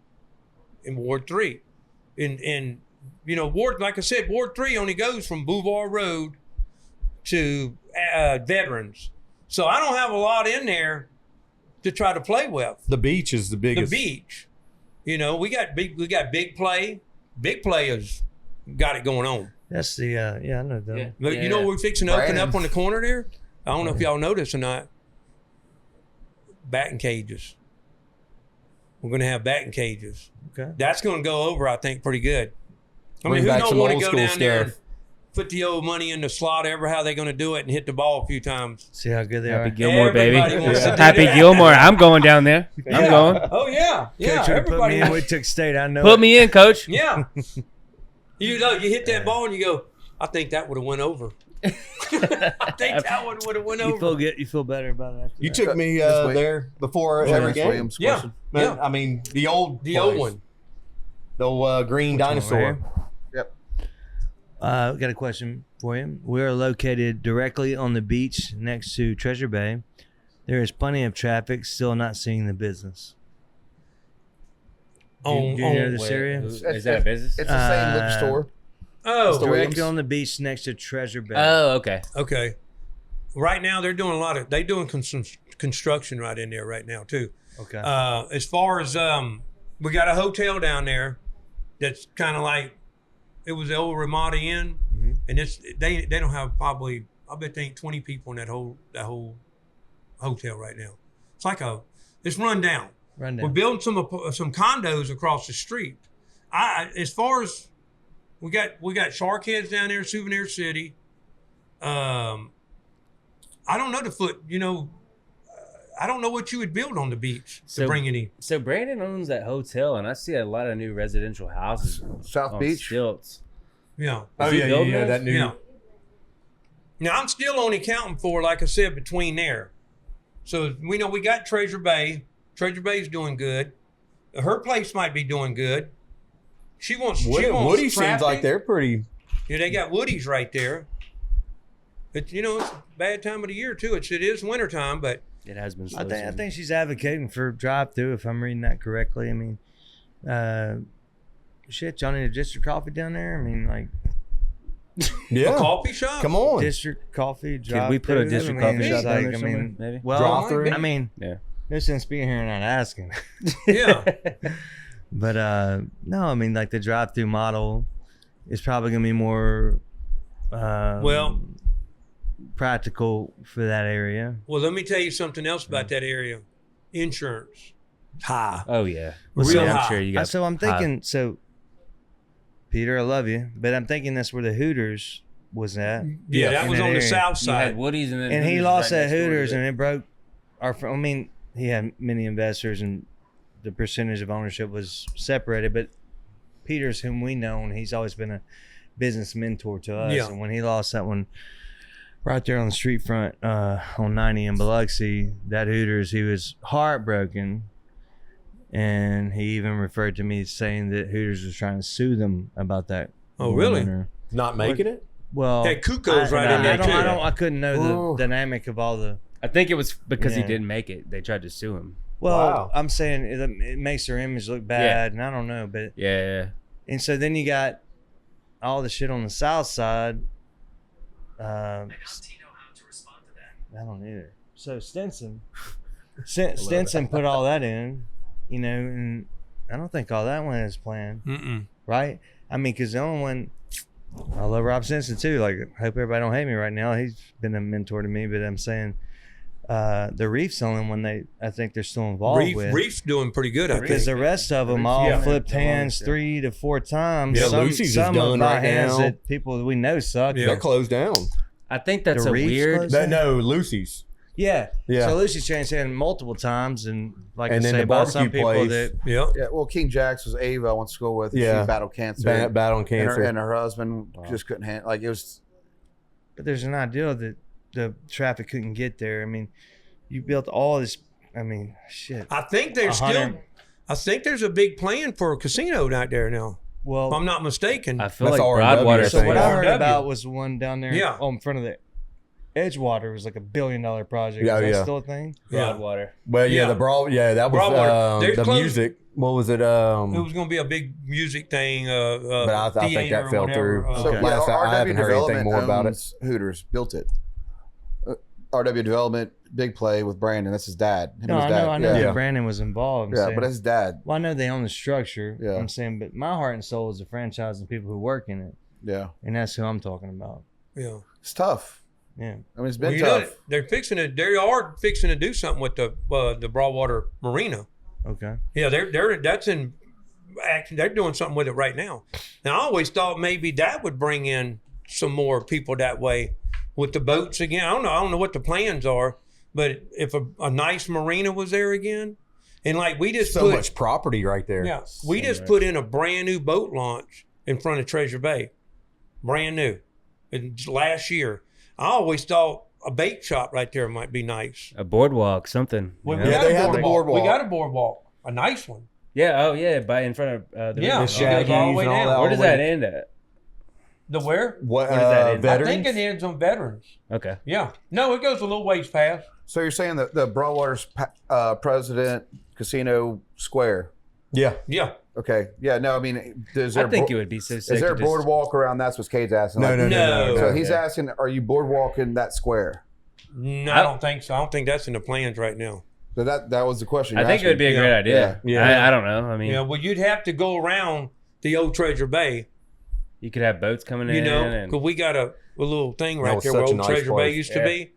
[SPEAKER 3] in Ward 3. And you know, like I said, Ward 3 only goes from Boulevard Road to Veterans. So I don't have a lot in there to try to play with.
[SPEAKER 4] The beach is the biggest.
[SPEAKER 3] The beach. You know, we got big play. Big play has got it going on.
[SPEAKER 1] That's the I know that.
[SPEAKER 2] Yeah.
[SPEAKER 3] But you know, we're fixing to open up on the corner there. I don't know if y'all noticed or not. Batting cages. We're going to have batting cages.
[SPEAKER 1] Okay.
[SPEAKER 3] That's going to go over, I think, pretty good. I
[SPEAKER 4] Bring
[SPEAKER 3] mean, who
[SPEAKER 4] back
[SPEAKER 3] don't
[SPEAKER 4] some
[SPEAKER 3] want to
[SPEAKER 4] old
[SPEAKER 3] go
[SPEAKER 4] school
[SPEAKER 3] down there and
[SPEAKER 4] stuff.
[SPEAKER 3] put the old money in the slot ever how they're going to do it and hit the ball a few times?
[SPEAKER 1] See how good they
[SPEAKER 2] Happy
[SPEAKER 1] are.
[SPEAKER 2] Gilmore, baby.
[SPEAKER 3] Everybody wants to do
[SPEAKER 2] Happy
[SPEAKER 3] that.
[SPEAKER 2] Gilmore. I'm going down there. I'm going.
[SPEAKER 3] Oh, yeah. Yeah.
[SPEAKER 1] Coach would have put
[SPEAKER 3] Everybody
[SPEAKER 1] me in. We
[SPEAKER 3] wants,
[SPEAKER 1] took state. I know.
[SPEAKER 2] Put me in, coach.
[SPEAKER 3] yeah. You know, you hit that ball and you go, I think that would have went over. I think that one would have went over.
[SPEAKER 1] You feel better about it after
[SPEAKER 4] You
[SPEAKER 1] that.
[SPEAKER 4] took me there before
[SPEAKER 5] Well,
[SPEAKER 4] every
[SPEAKER 5] that's
[SPEAKER 4] game.
[SPEAKER 5] Williams'
[SPEAKER 3] Yeah.
[SPEAKER 5] question.
[SPEAKER 4] Man, I mean, the old
[SPEAKER 3] old
[SPEAKER 4] place.
[SPEAKER 3] one.
[SPEAKER 4] The old green
[SPEAKER 1] Which one,
[SPEAKER 4] dinosaur.
[SPEAKER 1] right
[SPEAKER 5] Yep.
[SPEAKER 1] We got a question for you. We are located directly on the beach next to Treasure Bay. There is plenty of traffic, still not seeing the business. Do you know this area?
[SPEAKER 2] Is that a business?
[SPEAKER 5] It's the same liquor store.
[SPEAKER 3] Oh,
[SPEAKER 5] Store.
[SPEAKER 1] Directly
[SPEAKER 5] Williams.
[SPEAKER 1] on the beach next to Treasure Bay.
[SPEAKER 2] Oh, okay.
[SPEAKER 3] okay. Right now, they're doing they doing construction right in there right now, too.
[SPEAKER 1] Okay.
[SPEAKER 3] As far as we got a hotel down there that's kind of like it was the old Ramada Inn, and they don't have probably I bet they ain't 20 people in that whole hotel right now. It's like it's run down. We're building some condos across the street. As far as we got Shark Heads down there, Souvenir City. I don't know I don't know what you would build on the beach to bring it in.
[SPEAKER 2] So Brandon owns that hotel, and I see a lot of new residential houses
[SPEAKER 5] South
[SPEAKER 2] on
[SPEAKER 5] Beach.
[SPEAKER 2] stilts.
[SPEAKER 3] Yeah.
[SPEAKER 4] Oh,
[SPEAKER 2] Is he
[SPEAKER 4] yeah,
[SPEAKER 2] building
[SPEAKER 4] yeah,
[SPEAKER 2] those?
[SPEAKER 4] that new.
[SPEAKER 3] Yeah. Now I'm still only counting for, like I said, between there. So we know we got Treasure Bay. Treasure Bay's doing good. Her place might be doing good. She wants
[SPEAKER 4] Woody seems
[SPEAKER 3] traffic.
[SPEAKER 4] like they're pretty.
[SPEAKER 3] Yeah, they got Woody's right there. But it's a bad time of the year too. It is wintertime, but
[SPEAKER 2] It has been slow.
[SPEAKER 1] I think she's advocating for drive-through, if I'm reading that correctly. I mean, shit, y'all need a district coffee down there? I mean, like,
[SPEAKER 4] Yeah.
[SPEAKER 3] a coffee shop.
[SPEAKER 4] Come on.
[SPEAKER 1] district coffee drive-through.
[SPEAKER 2] Could we put a district coffee shop down there somewhere, maybe?
[SPEAKER 1] Well,
[SPEAKER 4] Drive-through?
[SPEAKER 1] I mean,
[SPEAKER 2] Yeah.
[SPEAKER 1] no sense being here and not asking.
[SPEAKER 3] Yeah.
[SPEAKER 1] But no, I mean, like the drive-through model is probably going to be more practical for that area.
[SPEAKER 3] Well, let me tell you something else about that area. Insurance. High.
[SPEAKER 2] Oh yeah.
[SPEAKER 1] Well,
[SPEAKER 3] Real
[SPEAKER 1] so,
[SPEAKER 3] high.
[SPEAKER 2] I'm sure you got.
[SPEAKER 1] so I'm thinking, so Peter, I love you, but I'm thinking that's where the Hooters was at.
[SPEAKER 3] Yeah, that
[SPEAKER 1] in
[SPEAKER 3] was
[SPEAKER 1] that
[SPEAKER 3] on the
[SPEAKER 1] area.
[SPEAKER 3] south
[SPEAKER 2] You had
[SPEAKER 3] side.
[SPEAKER 2] Woody's and then
[SPEAKER 1] And he
[SPEAKER 2] Hooters
[SPEAKER 1] lost
[SPEAKER 2] right
[SPEAKER 1] at
[SPEAKER 2] next door to
[SPEAKER 1] Hooters,
[SPEAKER 2] it.
[SPEAKER 1] and it broke I mean, he had many investors, and the percentage of ownership was separated. But Peter's, whom we know, and he's always been a business mentor to us.
[SPEAKER 3] Yeah.
[SPEAKER 1] And when he lost that one right there on the street front on 90 in Biloxi, that Hooters, he was heartbroken. And he even referred to me saying that Hooters was trying to sue them about that.
[SPEAKER 3] Oh, really?
[SPEAKER 1] woman or-
[SPEAKER 4] Not making it?
[SPEAKER 1] Well,
[SPEAKER 3] Had Cuckoos right
[SPEAKER 1] I,
[SPEAKER 3] in there,
[SPEAKER 1] I don't,
[SPEAKER 3] too.
[SPEAKER 1] I couldn't know the dynamic of all the.
[SPEAKER 2] I think it was because he
[SPEAKER 1] Yeah.
[SPEAKER 2] didn't make it. They tried to sue him.
[SPEAKER 1] Well,
[SPEAKER 4] Wow.
[SPEAKER 1] I'm saying it makes their image look bad, and I don't know, but
[SPEAKER 2] Yeah.
[SPEAKER 1] and so then you got all the shit on the south side. I don't either. So Stinson put all that in, you know, and I don't think all that went as planned,
[SPEAKER 3] Mm-mm.
[SPEAKER 1] right? I mean, because the only one, I love Rob Stinson too. Like, I hope everybody don't hate me right now. He's been a mentor to me, but I'm saying the Reef's the only one I think they're still involved with.
[SPEAKER 3] Reef's doing pretty good, I
[SPEAKER 1] Because
[SPEAKER 3] think.
[SPEAKER 1] the rest of them all
[SPEAKER 3] Yeah.
[SPEAKER 1] flipped hands 3 to 4 times.
[SPEAKER 4] Yeah,
[SPEAKER 1] some
[SPEAKER 4] Lucy's is
[SPEAKER 1] some
[SPEAKER 4] done
[SPEAKER 1] by
[SPEAKER 4] right
[SPEAKER 1] hands
[SPEAKER 4] now.
[SPEAKER 1] that people we know suck.
[SPEAKER 3] Yeah.
[SPEAKER 4] They're closed down.
[SPEAKER 2] I think that's
[SPEAKER 1] The
[SPEAKER 2] a
[SPEAKER 1] Reefs
[SPEAKER 2] weird.
[SPEAKER 1] closed?
[SPEAKER 4] No, Lucy's.
[SPEAKER 1] Yeah.
[SPEAKER 4] Yeah.
[SPEAKER 1] So Lucy's changed hands multiple times, and like
[SPEAKER 4] And
[SPEAKER 1] I
[SPEAKER 4] then
[SPEAKER 1] say
[SPEAKER 4] the
[SPEAKER 1] about some
[SPEAKER 4] barbecue
[SPEAKER 1] people
[SPEAKER 4] place.
[SPEAKER 1] that
[SPEAKER 3] Yeah.
[SPEAKER 5] Yeah, well, King Jax was Ava I went to school with. And
[SPEAKER 4] Yeah.
[SPEAKER 5] She battled cancer.
[SPEAKER 4] Battling
[SPEAKER 5] and
[SPEAKER 4] cancer.
[SPEAKER 5] her, and her husband just couldn't handle. Like it was.
[SPEAKER 1] but there's an ideal that the traffic couldn't get there. I mean, you built all this. I mean, shit.
[SPEAKER 3] I think there's
[SPEAKER 1] 100.
[SPEAKER 3] I think there's a big plan for a casino out there now.
[SPEAKER 1] Well,
[SPEAKER 3] If I'm not mistaken.
[SPEAKER 2] I feel
[SPEAKER 4] That's
[SPEAKER 2] like
[SPEAKER 4] R&W,
[SPEAKER 2] Broadwater.
[SPEAKER 4] I
[SPEAKER 1] so
[SPEAKER 4] think.
[SPEAKER 1] what I heard
[SPEAKER 3] RW.
[SPEAKER 1] about was one down there
[SPEAKER 3] Yeah.
[SPEAKER 1] in front of the Edgewater was like $1 billion project.
[SPEAKER 4] Yeah,
[SPEAKER 1] Is that
[SPEAKER 4] yeah.
[SPEAKER 1] still a thing?
[SPEAKER 2] Broadwater.
[SPEAKER 4] Well, yeah,
[SPEAKER 3] Yeah.
[SPEAKER 4] the brawl. Yeah, that was
[SPEAKER 3] Broadwater. They're
[SPEAKER 4] the
[SPEAKER 3] closed.
[SPEAKER 4] music. What was it?
[SPEAKER 3] It was going to be a big music thing.
[SPEAKER 4] But I think
[SPEAKER 3] theater
[SPEAKER 4] that fell
[SPEAKER 3] or whatever.
[SPEAKER 4] through.
[SPEAKER 1] Okay.
[SPEAKER 4] Last time, I haven't heard anything more about it.
[SPEAKER 5] owns Hooters built it. RW Development, big play with Brandon. That's his dad. Him
[SPEAKER 1] No,
[SPEAKER 5] and
[SPEAKER 1] I
[SPEAKER 5] his dad.
[SPEAKER 1] know. I know
[SPEAKER 5] Yeah,
[SPEAKER 1] that Brandon was involved. I'm
[SPEAKER 5] yeah,
[SPEAKER 1] saying-
[SPEAKER 5] but that's his dad.
[SPEAKER 1] well, I know they own the structure.
[SPEAKER 5] Yeah.
[SPEAKER 1] I'm saying, but my heart and soul is the franchise and people who work in it,
[SPEAKER 5] Yeah,
[SPEAKER 1] and that's who I'm talking about.
[SPEAKER 3] Yeah.
[SPEAKER 5] it's tough.
[SPEAKER 1] Yeah.
[SPEAKER 5] I mean, it's
[SPEAKER 3] Well,
[SPEAKER 5] been
[SPEAKER 3] you know,
[SPEAKER 5] tough.
[SPEAKER 3] they are fixing to do something with the Broadwater Marina.
[SPEAKER 1] Okay.
[SPEAKER 3] Yeah, that's in action. They're doing something with it right now. Now, I always thought maybe that would bring in some more people that way with the boats again. I don't know what the plans are, but if a nice marina was there again, and like we just
[SPEAKER 4] So
[SPEAKER 3] put
[SPEAKER 4] much property right there.
[SPEAKER 3] yeah, we just put in a brand new boat launch in front of Treasure Bay, brand new, last year. I always thought a bait shop right there might be nice.
[SPEAKER 2] A boardwalk, something.
[SPEAKER 3] Well,
[SPEAKER 2] you
[SPEAKER 3] we
[SPEAKER 2] know?
[SPEAKER 4] Yeah,
[SPEAKER 3] got
[SPEAKER 4] they
[SPEAKER 3] a
[SPEAKER 4] had the boardwalk.
[SPEAKER 3] We got a boardwalk, a nice one.
[SPEAKER 2] Yeah. Oh, yeah. By in front of the
[SPEAKER 3] Yeah,
[SPEAKER 2] river.
[SPEAKER 3] it goes all the way
[SPEAKER 4] and all
[SPEAKER 3] down.
[SPEAKER 4] that.
[SPEAKER 2] Where does that end at?
[SPEAKER 3] The where?
[SPEAKER 4] What
[SPEAKER 2] Where does that end?
[SPEAKER 3] I
[SPEAKER 4] veterans?
[SPEAKER 3] think it ends on Veterans.
[SPEAKER 2] Okay.
[SPEAKER 3] Yeah. No, it goes a little ways past.
[SPEAKER 5] So you're saying that the Broadwater's president Casino Square?
[SPEAKER 4] Yeah.
[SPEAKER 3] Yeah.
[SPEAKER 5] Okay, yeah, no, I mean, is there
[SPEAKER 2] I think it would be so sick.
[SPEAKER 5] is there a
[SPEAKER 2] to just-
[SPEAKER 5] boardwalk around? That's what Cade's asking.
[SPEAKER 4] No,
[SPEAKER 5] like-
[SPEAKER 4] no, no, no,
[SPEAKER 3] No.
[SPEAKER 4] no.
[SPEAKER 5] So he's
[SPEAKER 2] Okay.
[SPEAKER 5] asking, are you boardwalking that square?
[SPEAKER 3] No, I don't think so. I don't think that's in the plans right now.
[SPEAKER 5] So that was the question.
[SPEAKER 2] I
[SPEAKER 5] you're
[SPEAKER 2] think it would be a
[SPEAKER 3] Yeah.
[SPEAKER 2] great idea.
[SPEAKER 4] Yeah.
[SPEAKER 2] I don't know. I mean,
[SPEAKER 3] Yeah, well, you'd have to go around the old Treasure Bay,
[SPEAKER 2] you could have boats coming
[SPEAKER 3] you
[SPEAKER 2] in.
[SPEAKER 3] know,
[SPEAKER 2] and
[SPEAKER 3] because we got a little thing right
[SPEAKER 4] was
[SPEAKER 3] there where
[SPEAKER 4] such a
[SPEAKER 3] old
[SPEAKER 4] nice
[SPEAKER 3] Treasure Bay
[SPEAKER 4] place.
[SPEAKER 3] used
[SPEAKER 2] Yeah.
[SPEAKER 3] to be.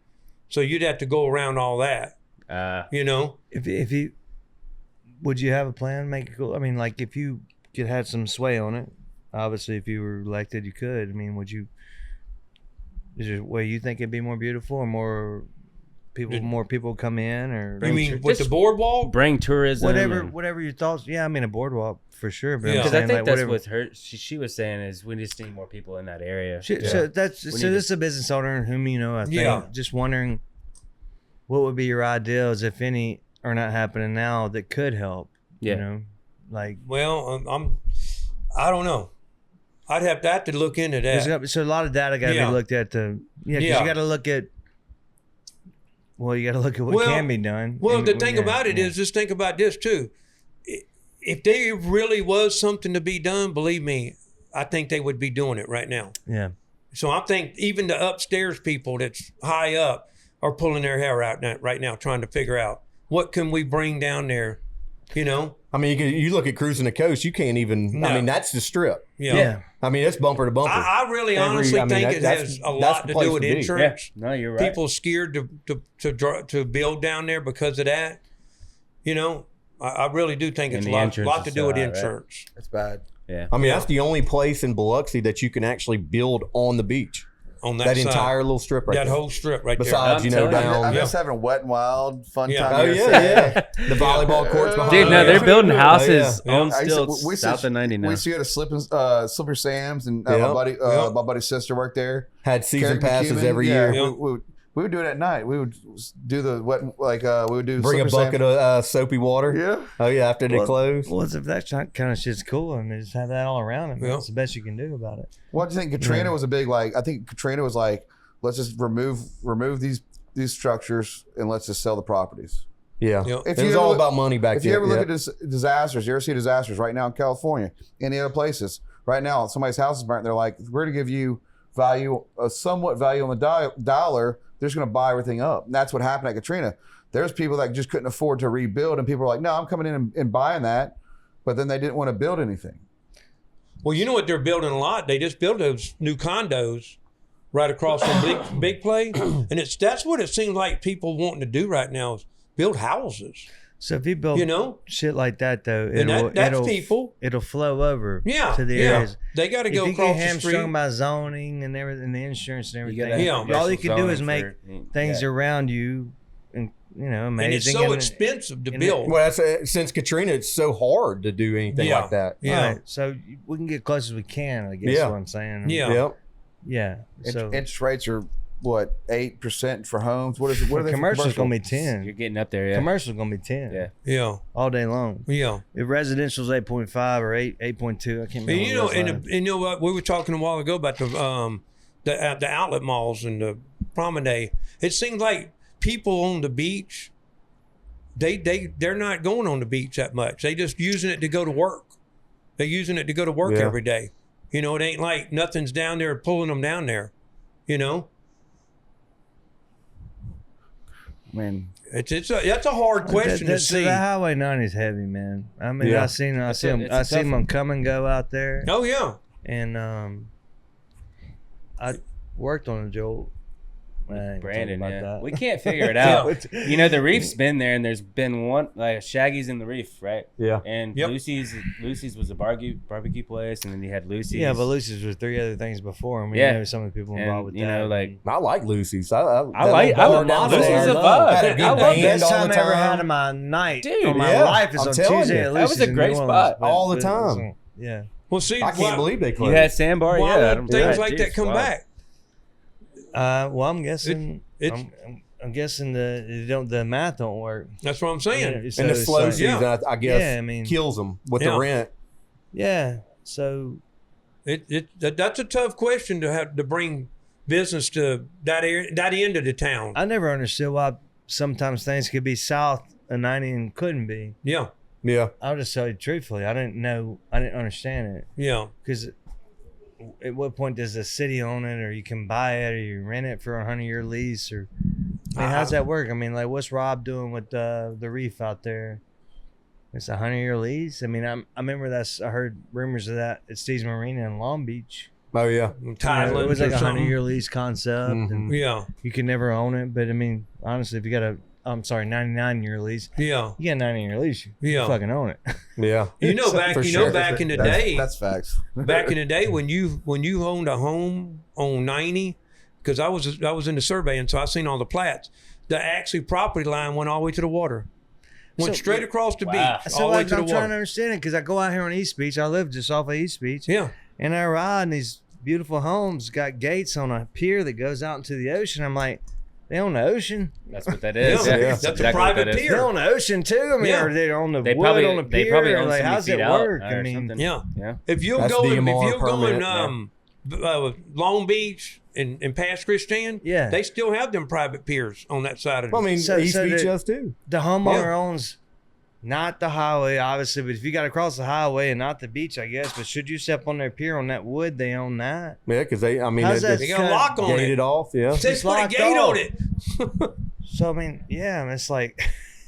[SPEAKER 3] So you'd have to go around all that, you know.
[SPEAKER 1] If you would you have a plan? Make it cool. I mean, like if you could have some sway on it. Obviously, if you were elected, you could. I mean, would you? Is there a way you think it'd be more beautiful or more people come in or
[SPEAKER 3] You mean with the boardwalk?
[SPEAKER 2] bring tourism.
[SPEAKER 1] whatever your thoughts? Yeah, I mean a boardwalk for sure. But
[SPEAKER 3] Yeah.
[SPEAKER 1] I'm
[SPEAKER 2] Because I
[SPEAKER 1] saying,
[SPEAKER 2] think
[SPEAKER 1] like,
[SPEAKER 2] that's
[SPEAKER 1] whatever.
[SPEAKER 2] what her she was saying is we just need more people in that area.
[SPEAKER 1] So that's
[SPEAKER 2] We
[SPEAKER 1] so.
[SPEAKER 2] need
[SPEAKER 1] This is a business owner whom you know. I think
[SPEAKER 3] Yeah.
[SPEAKER 1] just wondering what would be your ideas, if any, are not happening now that could help.
[SPEAKER 2] Yeah.
[SPEAKER 1] You know, like
[SPEAKER 3] Well, I don't know. I'd have to look into that.
[SPEAKER 1] so a lot of data got to
[SPEAKER 3] Yeah.
[SPEAKER 1] be looked at. Because
[SPEAKER 3] Yeah.
[SPEAKER 1] you got to look at. Well, you got to look at what
[SPEAKER 3] Well-
[SPEAKER 1] can be done.
[SPEAKER 3] Well,
[SPEAKER 1] And-
[SPEAKER 3] the thing
[SPEAKER 1] yeah,
[SPEAKER 3] about it
[SPEAKER 1] yeah.
[SPEAKER 3] is, just think about this too. If there really was something to be done, believe me, I think they would be doing it right now.
[SPEAKER 1] Yeah.
[SPEAKER 3] So I think even the upstairs people that's high up are pulling their hair out right now, trying to figure out what can we bring down there, you know?
[SPEAKER 4] I mean, you look at cruising the coast, you can't even.
[SPEAKER 3] No.
[SPEAKER 4] I mean, that's the strip.
[SPEAKER 3] You know?
[SPEAKER 1] Yeah.
[SPEAKER 4] I mean, it's bumper to bumper.
[SPEAKER 3] I really
[SPEAKER 4] Every-
[SPEAKER 3] honestly
[SPEAKER 4] I mean,
[SPEAKER 3] think
[SPEAKER 4] that-
[SPEAKER 3] it
[SPEAKER 4] that's-
[SPEAKER 3] has a
[SPEAKER 4] that's
[SPEAKER 3] lot
[SPEAKER 4] the
[SPEAKER 3] to
[SPEAKER 4] place
[SPEAKER 3] do with
[SPEAKER 4] to be.
[SPEAKER 2] Yeah.
[SPEAKER 3] insurance.
[SPEAKER 2] No, you're right.
[SPEAKER 3] People scared to build down there because of that. You know, I really do think it's
[SPEAKER 2] And
[SPEAKER 3] a
[SPEAKER 2] the
[SPEAKER 3] lot
[SPEAKER 2] insurance
[SPEAKER 3] to
[SPEAKER 2] is
[SPEAKER 3] do
[SPEAKER 2] so
[SPEAKER 3] with
[SPEAKER 2] high, right?
[SPEAKER 3] insurance.
[SPEAKER 5] That's bad.
[SPEAKER 2] Yeah.
[SPEAKER 4] I mean, that's the only place in Biloxi that you can actually build on the beach.
[SPEAKER 3] on that
[SPEAKER 4] That
[SPEAKER 3] side.
[SPEAKER 4] entire little strip right
[SPEAKER 3] That
[SPEAKER 4] there.
[SPEAKER 3] whole strip right
[SPEAKER 4] Besides,
[SPEAKER 2] I'm
[SPEAKER 4] down.
[SPEAKER 2] telling
[SPEAKER 5] I miss having Wet and Wild, Fun
[SPEAKER 3] Yeah.
[SPEAKER 5] Time.
[SPEAKER 4] Oh yeah. The volleyball courts behind.
[SPEAKER 2] Dude, no, they're building houses
[SPEAKER 3] Oh, yeah.
[SPEAKER 2] on
[SPEAKER 5] I used to-
[SPEAKER 2] stilts
[SPEAKER 5] we used
[SPEAKER 2] south
[SPEAKER 5] to-
[SPEAKER 2] of 90 now.
[SPEAKER 5] We used to go to Slipper Sam's, and
[SPEAKER 4] Yep.
[SPEAKER 5] my buddy's sister worked there.
[SPEAKER 4] Had season
[SPEAKER 5] Carrie
[SPEAKER 4] passes
[SPEAKER 5] McCubbin,
[SPEAKER 4] every
[SPEAKER 5] yeah,
[SPEAKER 4] year.
[SPEAKER 5] we would do it at night. We would do the wet, we would do
[SPEAKER 4] Bring a
[SPEAKER 5] Slipper
[SPEAKER 4] bucket
[SPEAKER 5] Sam's.
[SPEAKER 4] of soapy water.
[SPEAKER 5] Yeah.
[SPEAKER 4] Oh yeah, after they close.
[SPEAKER 1] Well, if that kind of shit's cool, and just have that all around it,
[SPEAKER 3] Yeah.
[SPEAKER 1] that's the best you can do about it.
[SPEAKER 5] What do you think? Katrina was a big I think Katrina was like, let's just remove these structures and let's just sell the properties.
[SPEAKER 4] Yeah.
[SPEAKER 3] Yep.
[SPEAKER 4] It was all about money back
[SPEAKER 5] If
[SPEAKER 4] then.
[SPEAKER 5] you ever look at disasters, you ever see disasters right now in California, any other places? Right now, somebody's house is burnt. They're like, we're going to give you somewhat value on the dollar. They're just going to buy everything up. And that's what happened at Katrina. There's people that just couldn't afford to rebuild, and people were like, no, I'm coming in and buying that. But then they didn't want to build anything.
[SPEAKER 3] Well, you know what they're building a lot? They just built those new condos right across from big play. And that's what it seems like people wanting to do right now is build houses.
[SPEAKER 1] So if you build shit like that, though,
[SPEAKER 3] that's people.
[SPEAKER 1] It'll flow over
[SPEAKER 3] Yeah,
[SPEAKER 1] to the
[SPEAKER 3] yeah.
[SPEAKER 1] areas.
[SPEAKER 3] They got to
[SPEAKER 1] If
[SPEAKER 3] go
[SPEAKER 1] you
[SPEAKER 3] across
[SPEAKER 1] get
[SPEAKER 3] the
[SPEAKER 1] hamstrung
[SPEAKER 3] street.
[SPEAKER 1] by zoning and everything, the insurance and
[SPEAKER 2] You
[SPEAKER 1] everything,
[SPEAKER 2] gotta
[SPEAKER 3] have
[SPEAKER 1] all you can do is
[SPEAKER 2] zoning
[SPEAKER 1] make
[SPEAKER 2] for-
[SPEAKER 1] things around you, and amazing.
[SPEAKER 3] And it's so expensive to
[SPEAKER 1] and
[SPEAKER 3] build.
[SPEAKER 4] Well, that's since Katrina, it's so hard to do anything
[SPEAKER 3] Yeah.
[SPEAKER 4] like that.
[SPEAKER 3] Yeah.
[SPEAKER 1] Right. So we can get close as we can. I guess
[SPEAKER 4] Yeah.
[SPEAKER 1] what I'm saying.
[SPEAKER 3] Yeah.
[SPEAKER 4] Yep.
[SPEAKER 1] Yeah. So
[SPEAKER 5] Interest rates are what, 8% for homes? What is it? What are they for
[SPEAKER 1] commercial's
[SPEAKER 5] commercial?
[SPEAKER 1] gonna be
[SPEAKER 2] You're
[SPEAKER 1] 10.
[SPEAKER 2] getting up there, yeah.
[SPEAKER 1] Commercial's gonna be 10.
[SPEAKER 2] Yeah.
[SPEAKER 3] Yeah.
[SPEAKER 1] All day long.
[SPEAKER 3] Yeah.
[SPEAKER 1] If residential's 8.5 or 8.2, I can't remember.
[SPEAKER 3] And
[SPEAKER 1] what it was last.
[SPEAKER 3] you know what we were talking a while ago about the outlet malls and the promenade. It seems like people on the beach, they're not going on the beach that much. They just using it to go to work. They're using it to go to work
[SPEAKER 4] Yeah.
[SPEAKER 3] every day. It ain't like nothing's down there pulling them down there.
[SPEAKER 5] Man,
[SPEAKER 3] That's a hard question to see.
[SPEAKER 1] The Highway 90 is heavy, man. I mean,
[SPEAKER 4] Yeah.
[SPEAKER 1] I see
[SPEAKER 2] It's a
[SPEAKER 1] them
[SPEAKER 2] tough one.
[SPEAKER 1] come and go out there,
[SPEAKER 3] Oh yeah.
[SPEAKER 1] and I worked on a Joel. I ain't
[SPEAKER 2] Brandon,
[SPEAKER 1] talking
[SPEAKER 2] yeah.
[SPEAKER 1] about that.
[SPEAKER 2] We can't figure it out. The reef's been there, and there's been one Shaggy's in the Reef, right?
[SPEAKER 4] Yeah.
[SPEAKER 2] And
[SPEAKER 3] Yep.
[SPEAKER 2] Lucy's was a barbecue place, and then you had Lucy's.
[SPEAKER 1] Yeah, but Lucy's was 3 other things before. I mean,
[SPEAKER 2] Yeah.
[SPEAKER 1] you know some of the people involved with
[SPEAKER 2] And,
[SPEAKER 1] that.
[SPEAKER 4] I like Lucy's. I
[SPEAKER 2] I
[SPEAKER 4] that
[SPEAKER 2] like
[SPEAKER 4] little bar down
[SPEAKER 2] Lucy's
[SPEAKER 4] there.
[SPEAKER 2] a vibe.
[SPEAKER 4] Had a good
[SPEAKER 2] I love
[SPEAKER 4] band
[SPEAKER 1] Best
[SPEAKER 4] all
[SPEAKER 1] time
[SPEAKER 4] the
[SPEAKER 1] I ever
[SPEAKER 4] time.
[SPEAKER 1] had in my night,
[SPEAKER 2] Dude,
[SPEAKER 1] or my
[SPEAKER 4] yeah,
[SPEAKER 1] life is
[SPEAKER 4] I'm
[SPEAKER 1] on
[SPEAKER 4] telling
[SPEAKER 1] Tuesday
[SPEAKER 4] you.
[SPEAKER 1] at
[SPEAKER 2] That was
[SPEAKER 1] Lucy's
[SPEAKER 2] a
[SPEAKER 1] in
[SPEAKER 2] great
[SPEAKER 1] New
[SPEAKER 2] spot.
[SPEAKER 1] Orleans,
[SPEAKER 4] All the time.
[SPEAKER 1] Yeah.
[SPEAKER 3] Well, see,
[SPEAKER 4] I can't believe they
[SPEAKER 2] You
[SPEAKER 4] closed.
[SPEAKER 2] had Sandbar,
[SPEAKER 3] why
[SPEAKER 2] yeah.
[SPEAKER 3] won't things
[SPEAKER 2] yeah,
[SPEAKER 3] like
[SPEAKER 2] dude,
[SPEAKER 3] that come
[SPEAKER 2] wow.
[SPEAKER 3] back?
[SPEAKER 1] Well, I'm guessing.
[SPEAKER 3] It's-
[SPEAKER 1] I'm guessing the math don't work.
[SPEAKER 3] That's what I'm saying.
[SPEAKER 4] And the slow season, I guess,
[SPEAKER 1] Yeah, I mean-
[SPEAKER 4] kills them with
[SPEAKER 3] Yeah.
[SPEAKER 4] the rent.
[SPEAKER 1] Yeah. So
[SPEAKER 3] That's a tough question to have to bring business to that area, that end of the town.
[SPEAKER 1] I never understood why sometimes things could be south of 90 and couldn't be.
[SPEAKER 3] Yeah.
[SPEAKER 4] Yeah.
[SPEAKER 1] I'll just tell you truthfully, I didn't understand it,
[SPEAKER 3] Yeah.
[SPEAKER 1] because at what point does the city own it, or you can buy it, or you rent it for a 100-year lease, or I mean, how's that work? I mean, like, what's Rob doing with the reef out there? It's a 100-year lease. I mean, I remember I heard rumors of that at Steve's Marina in Long Beach.
[SPEAKER 4] Oh yeah.
[SPEAKER 3] Tidelands
[SPEAKER 1] It was like
[SPEAKER 3] or
[SPEAKER 1] a
[SPEAKER 3] something.
[SPEAKER 1] 100-year lease concept, and
[SPEAKER 3] Yeah.
[SPEAKER 1] you can never own it. But I mean, honestly, if you got a 99-year lease,
[SPEAKER 3] Yeah.
[SPEAKER 1] you got a 90-year lease, you
[SPEAKER 3] Yeah.
[SPEAKER 1] fucking own it.
[SPEAKER 4] Yeah.
[SPEAKER 3] Back
[SPEAKER 4] For sure.
[SPEAKER 3] back in the day,
[SPEAKER 5] that's facts.
[SPEAKER 3] back in the day when you owned a home on 90, because I was in the survey, and so I seen all the plats. The actually property line went all the way to the water, went
[SPEAKER 1] So-
[SPEAKER 3] straight across the
[SPEAKER 2] Wow.
[SPEAKER 3] beach,
[SPEAKER 1] So
[SPEAKER 3] all the way
[SPEAKER 1] like,
[SPEAKER 3] to the
[SPEAKER 1] I'm trying to
[SPEAKER 3] water.
[SPEAKER 1] understand it, because I go out here on East Beach. I live just off of East Beach.
[SPEAKER 3] Yeah.
[SPEAKER 1] And I ride, and these beautiful homes got gates on a pier that goes out into the ocean. I'm like, they own the ocean?
[SPEAKER 2] That's what that is.
[SPEAKER 3] Yeah.
[SPEAKER 2] Yeah,
[SPEAKER 3] That's a
[SPEAKER 2] exactly what
[SPEAKER 3] private
[SPEAKER 2] that is.
[SPEAKER 3] pier.
[SPEAKER 1] They own the ocean too? I mean,
[SPEAKER 3] Yeah.
[SPEAKER 1] or they own the
[SPEAKER 2] They
[SPEAKER 1] wood
[SPEAKER 2] probably
[SPEAKER 1] on the pier?
[SPEAKER 2] they probably
[SPEAKER 1] or
[SPEAKER 2] own
[SPEAKER 1] like,
[SPEAKER 2] so many
[SPEAKER 1] how's
[SPEAKER 2] feet
[SPEAKER 1] it
[SPEAKER 2] out
[SPEAKER 1] work?
[SPEAKER 2] or
[SPEAKER 1] I mean,
[SPEAKER 2] something.
[SPEAKER 3] Yeah.
[SPEAKER 2] Yeah.
[SPEAKER 3] If you're
[SPEAKER 4] That's
[SPEAKER 3] going
[SPEAKER 4] DMR permit,
[SPEAKER 3] Long Beach and past Christian,
[SPEAKER 1] Yeah.
[SPEAKER 3] they still have them private piers on that side of
[SPEAKER 4] Well, I mean,
[SPEAKER 1] So-
[SPEAKER 4] East
[SPEAKER 1] so
[SPEAKER 4] Beach
[SPEAKER 1] the-
[SPEAKER 4] does too.
[SPEAKER 1] the homeowner
[SPEAKER 3] Yeah.
[SPEAKER 1] owns not the highway, obviously, but if you got to cross the highway and not the beach, I guess. But should you step on their pier on that wood, they own that.
[SPEAKER 4] Yeah, because they
[SPEAKER 1] How's that?
[SPEAKER 3] They got a lock on
[SPEAKER 4] gated
[SPEAKER 3] it.
[SPEAKER 4] off. Yeah.
[SPEAKER 3] They
[SPEAKER 1] It's
[SPEAKER 3] put a
[SPEAKER 1] locked
[SPEAKER 3] gate
[SPEAKER 1] off.
[SPEAKER 3] on it.
[SPEAKER 1] So I mean, yeah, and it's like,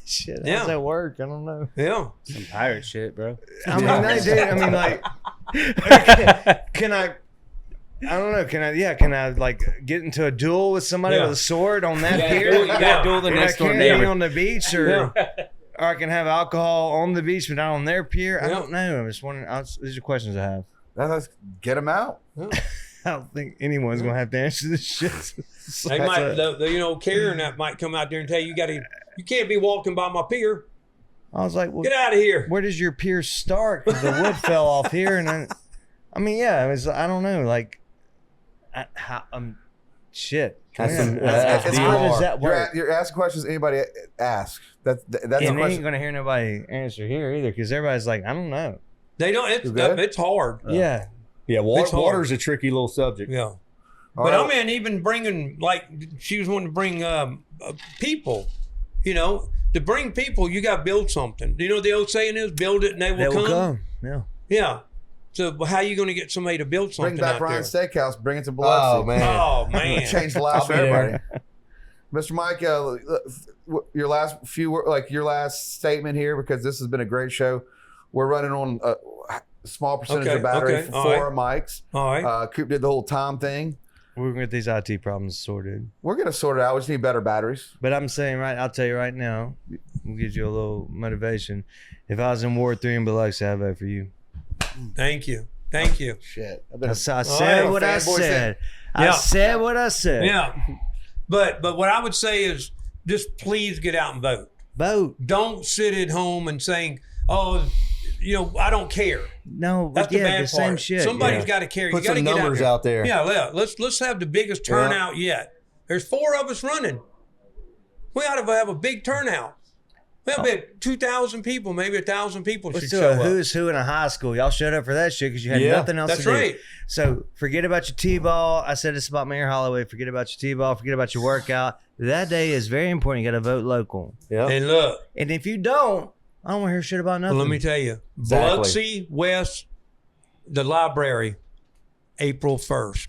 [SPEAKER 1] shit.
[SPEAKER 3] Yeah.
[SPEAKER 1] How's that work? I don't know.
[SPEAKER 3] Yeah.
[SPEAKER 2] Some pirate shit, bro.
[SPEAKER 1] I mean, dude. I mean, like, can I? I don't know. Can I like get into a duel with somebody
[SPEAKER 3] Yeah.
[SPEAKER 1] with a sword on that
[SPEAKER 2] Yeah,
[SPEAKER 1] pier?
[SPEAKER 2] you gotta duel the
[SPEAKER 1] Or
[SPEAKER 2] next
[SPEAKER 1] I
[SPEAKER 2] door
[SPEAKER 1] can't
[SPEAKER 2] neighbor.
[SPEAKER 1] be on the beach, or
[SPEAKER 3] Yeah.
[SPEAKER 1] or I can have alcohol on the beach but not on their pier. I
[SPEAKER 3] Yeah.
[SPEAKER 1] don't know. I'm just wondering. These are questions I have.
[SPEAKER 5] Let's get them out.
[SPEAKER 1] I don't think anyone's gonna have to answer this shit.
[SPEAKER 3] They might, Karen that might come out there and tell you, you can't be walking by my pier.
[SPEAKER 1] I was like, well,
[SPEAKER 3] Get out of here.
[SPEAKER 1] Where does your pier start? 'Cause the wood fell off here, and I mean, yeah, it was. I don't know, like, shit.
[SPEAKER 4] That's
[SPEAKER 1] Yeah.
[SPEAKER 4] some-
[SPEAKER 1] How does that work?
[SPEAKER 5] You're asking questions anybody ask. That's
[SPEAKER 1] And
[SPEAKER 5] a
[SPEAKER 1] they ain't
[SPEAKER 5] question.
[SPEAKER 1] gonna hear nobody answer here either, because everybody's like, I don't know.
[SPEAKER 3] They don't. It's hard.
[SPEAKER 1] Yeah.
[SPEAKER 4] Yeah,
[SPEAKER 3] It's hard.
[SPEAKER 4] water's a tricky little subject.
[SPEAKER 3] Yeah. But I mean, even bringing, like, she was wanting to bring people, to bring people, you got to build something. You know what the old saying is? Build it and they will come.
[SPEAKER 1] Yeah.
[SPEAKER 3] Yeah. So how are you going to get somebody to build something
[SPEAKER 5] Bring back
[SPEAKER 3] out
[SPEAKER 5] Ryan's
[SPEAKER 3] there?
[SPEAKER 5] Steakhouse. Bring it to Biloxi.
[SPEAKER 4] Oh man.
[SPEAKER 3] Oh, man.
[SPEAKER 5] Change the lives
[SPEAKER 4] I'll
[SPEAKER 5] for
[SPEAKER 4] be there.
[SPEAKER 5] everybody. Mr. Mike, your last statement here, because this has been a great show. We're running on a small percentage of battery for
[SPEAKER 3] all
[SPEAKER 5] 4 mics.
[SPEAKER 3] All right.
[SPEAKER 5] Coop did the whole time thing.
[SPEAKER 1] We're gonna get these IT problems sorted.
[SPEAKER 5] We're gonna sort it out. We just need better batteries.
[SPEAKER 1] But I'm saying, I'll tell you right now, we'll give you a little motivation. If I was in Ward 3 in Biloxi, I'd vote for you.
[SPEAKER 3] Thank you. Thank you.
[SPEAKER 5] Shit.
[SPEAKER 1] I said what I said. I said what I said.
[SPEAKER 3] Yeah. But what I would say is just please get out and vote.
[SPEAKER 1] Vote.
[SPEAKER 3] Don't sit at home and saying, oh, I don't care.
[SPEAKER 1] No,
[SPEAKER 3] That's the bad part.
[SPEAKER 1] same shit.
[SPEAKER 3] Somebody's got to care.
[SPEAKER 4] Put
[SPEAKER 3] You got to
[SPEAKER 4] some
[SPEAKER 3] get
[SPEAKER 4] numbers
[SPEAKER 3] out there.
[SPEAKER 4] out there.
[SPEAKER 3] Yeah, let's have the biggest turnout yet. There's 4 of us running. We ought to have a big turnout. We have 2,000 people, maybe 1,000 people
[SPEAKER 1] Let's
[SPEAKER 3] should
[SPEAKER 1] do
[SPEAKER 3] show
[SPEAKER 1] a
[SPEAKER 3] up.
[SPEAKER 1] who's who in a high school. Y'all showed up for that shit because you had
[SPEAKER 4] Yeah,
[SPEAKER 1] nothing else
[SPEAKER 3] that's
[SPEAKER 1] to do.
[SPEAKER 3] right.
[SPEAKER 1] So forget about your T-ball. I said this about Mayor Holloway. Forget about your T-ball. Forget about your workout. That day is very important. You got to vote local.
[SPEAKER 4] Yeah.
[SPEAKER 3] And look,
[SPEAKER 1] And if you don't, I don't want to hear shit about nothing.
[SPEAKER 3] let me tell you,
[SPEAKER 4] Exactly.
[SPEAKER 3] Biloxi West, the library, April 1st.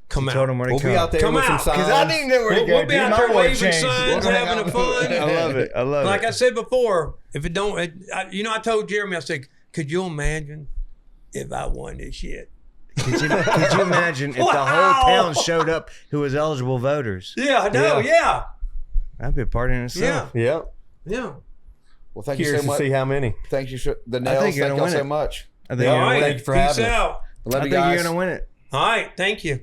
[SPEAKER 3] Come
[SPEAKER 1] Told
[SPEAKER 3] out.
[SPEAKER 1] him where to
[SPEAKER 4] We'll
[SPEAKER 1] come.
[SPEAKER 4] be out there
[SPEAKER 3] Come
[SPEAKER 4] with some
[SPEAKER 3] out,
[SPEAKER 4] signs.
[SPEAKER 1] Because I didn't know where to go.
[SPEAKER 3] We'll be
[SPEAKER 1] dude.
[SPEAKER 3] out
[SPEAKER 1] My
[SPEAKER 3] there
[SPEAKER 1] word
[SPEAKER 3] waving
[SPEAKER 1] changed.
[SPEAKER 3] signs, having a fun.
[SPEAKER 1] I love it. I love
[SPEAKER 3] Like
[SPEAKER 1] it.
[SPEAKER 3] I said before, if it don't, I told Jeremy, I said, could you imagine if I won this shit?
[SPEAKER 1] Could you imagine if the whole town showed up who was eligible voters?
[SPEAKER 3] Yeah, I know. Yeah.
[SPEAKER 1] That'd be a party in itself.
[SPEAKER 3] Yeah.
[SPEAKER 4] Yeah.
[SPEAKER 5] Well, thank you
[SPEAKER 4] Curious
[SPEAKER 5] so
[SPEAKER 4] to
[SPEAKER 5] much.
[SPEAKER 4] see how many.
[SPEAKER 5] Thank you, the
[SPEAKER 1] I
[SPEAKER 5] nails.
[SPEAKER 1] think you're
[SPEAKER 5] Thank
[SPEAKER 1] gonna
[SPEAKER 5] y'all
[SPEAKER 1] win
[SPEAKER 5] so
[SPEAKER 1] it.
[SPEAKER 5] much.
[SPEAKER 1] I think
[SPEAKER 4] Yeah,
[SPEAKER 1] you're
[SPEAKER 3] All
[SPEAKER 1] gonna
[SPEAKER 3] right.
[SPEAKER 1] win it.
[SPEAKER 4] Thank you for
[SPEAKER 3] Peace
[SPEAKER 4] having us.
[SPEAKER 3] out.
[SPEAKER 5] Love
[SPEAKER 1] I
[SPEAKER 5] you
[SPEAKER 1] think
[SPEAKER 5] guys.
[SPEAKER 1] you're gonna win it.
[SPEAKER 3] All right. Thank you.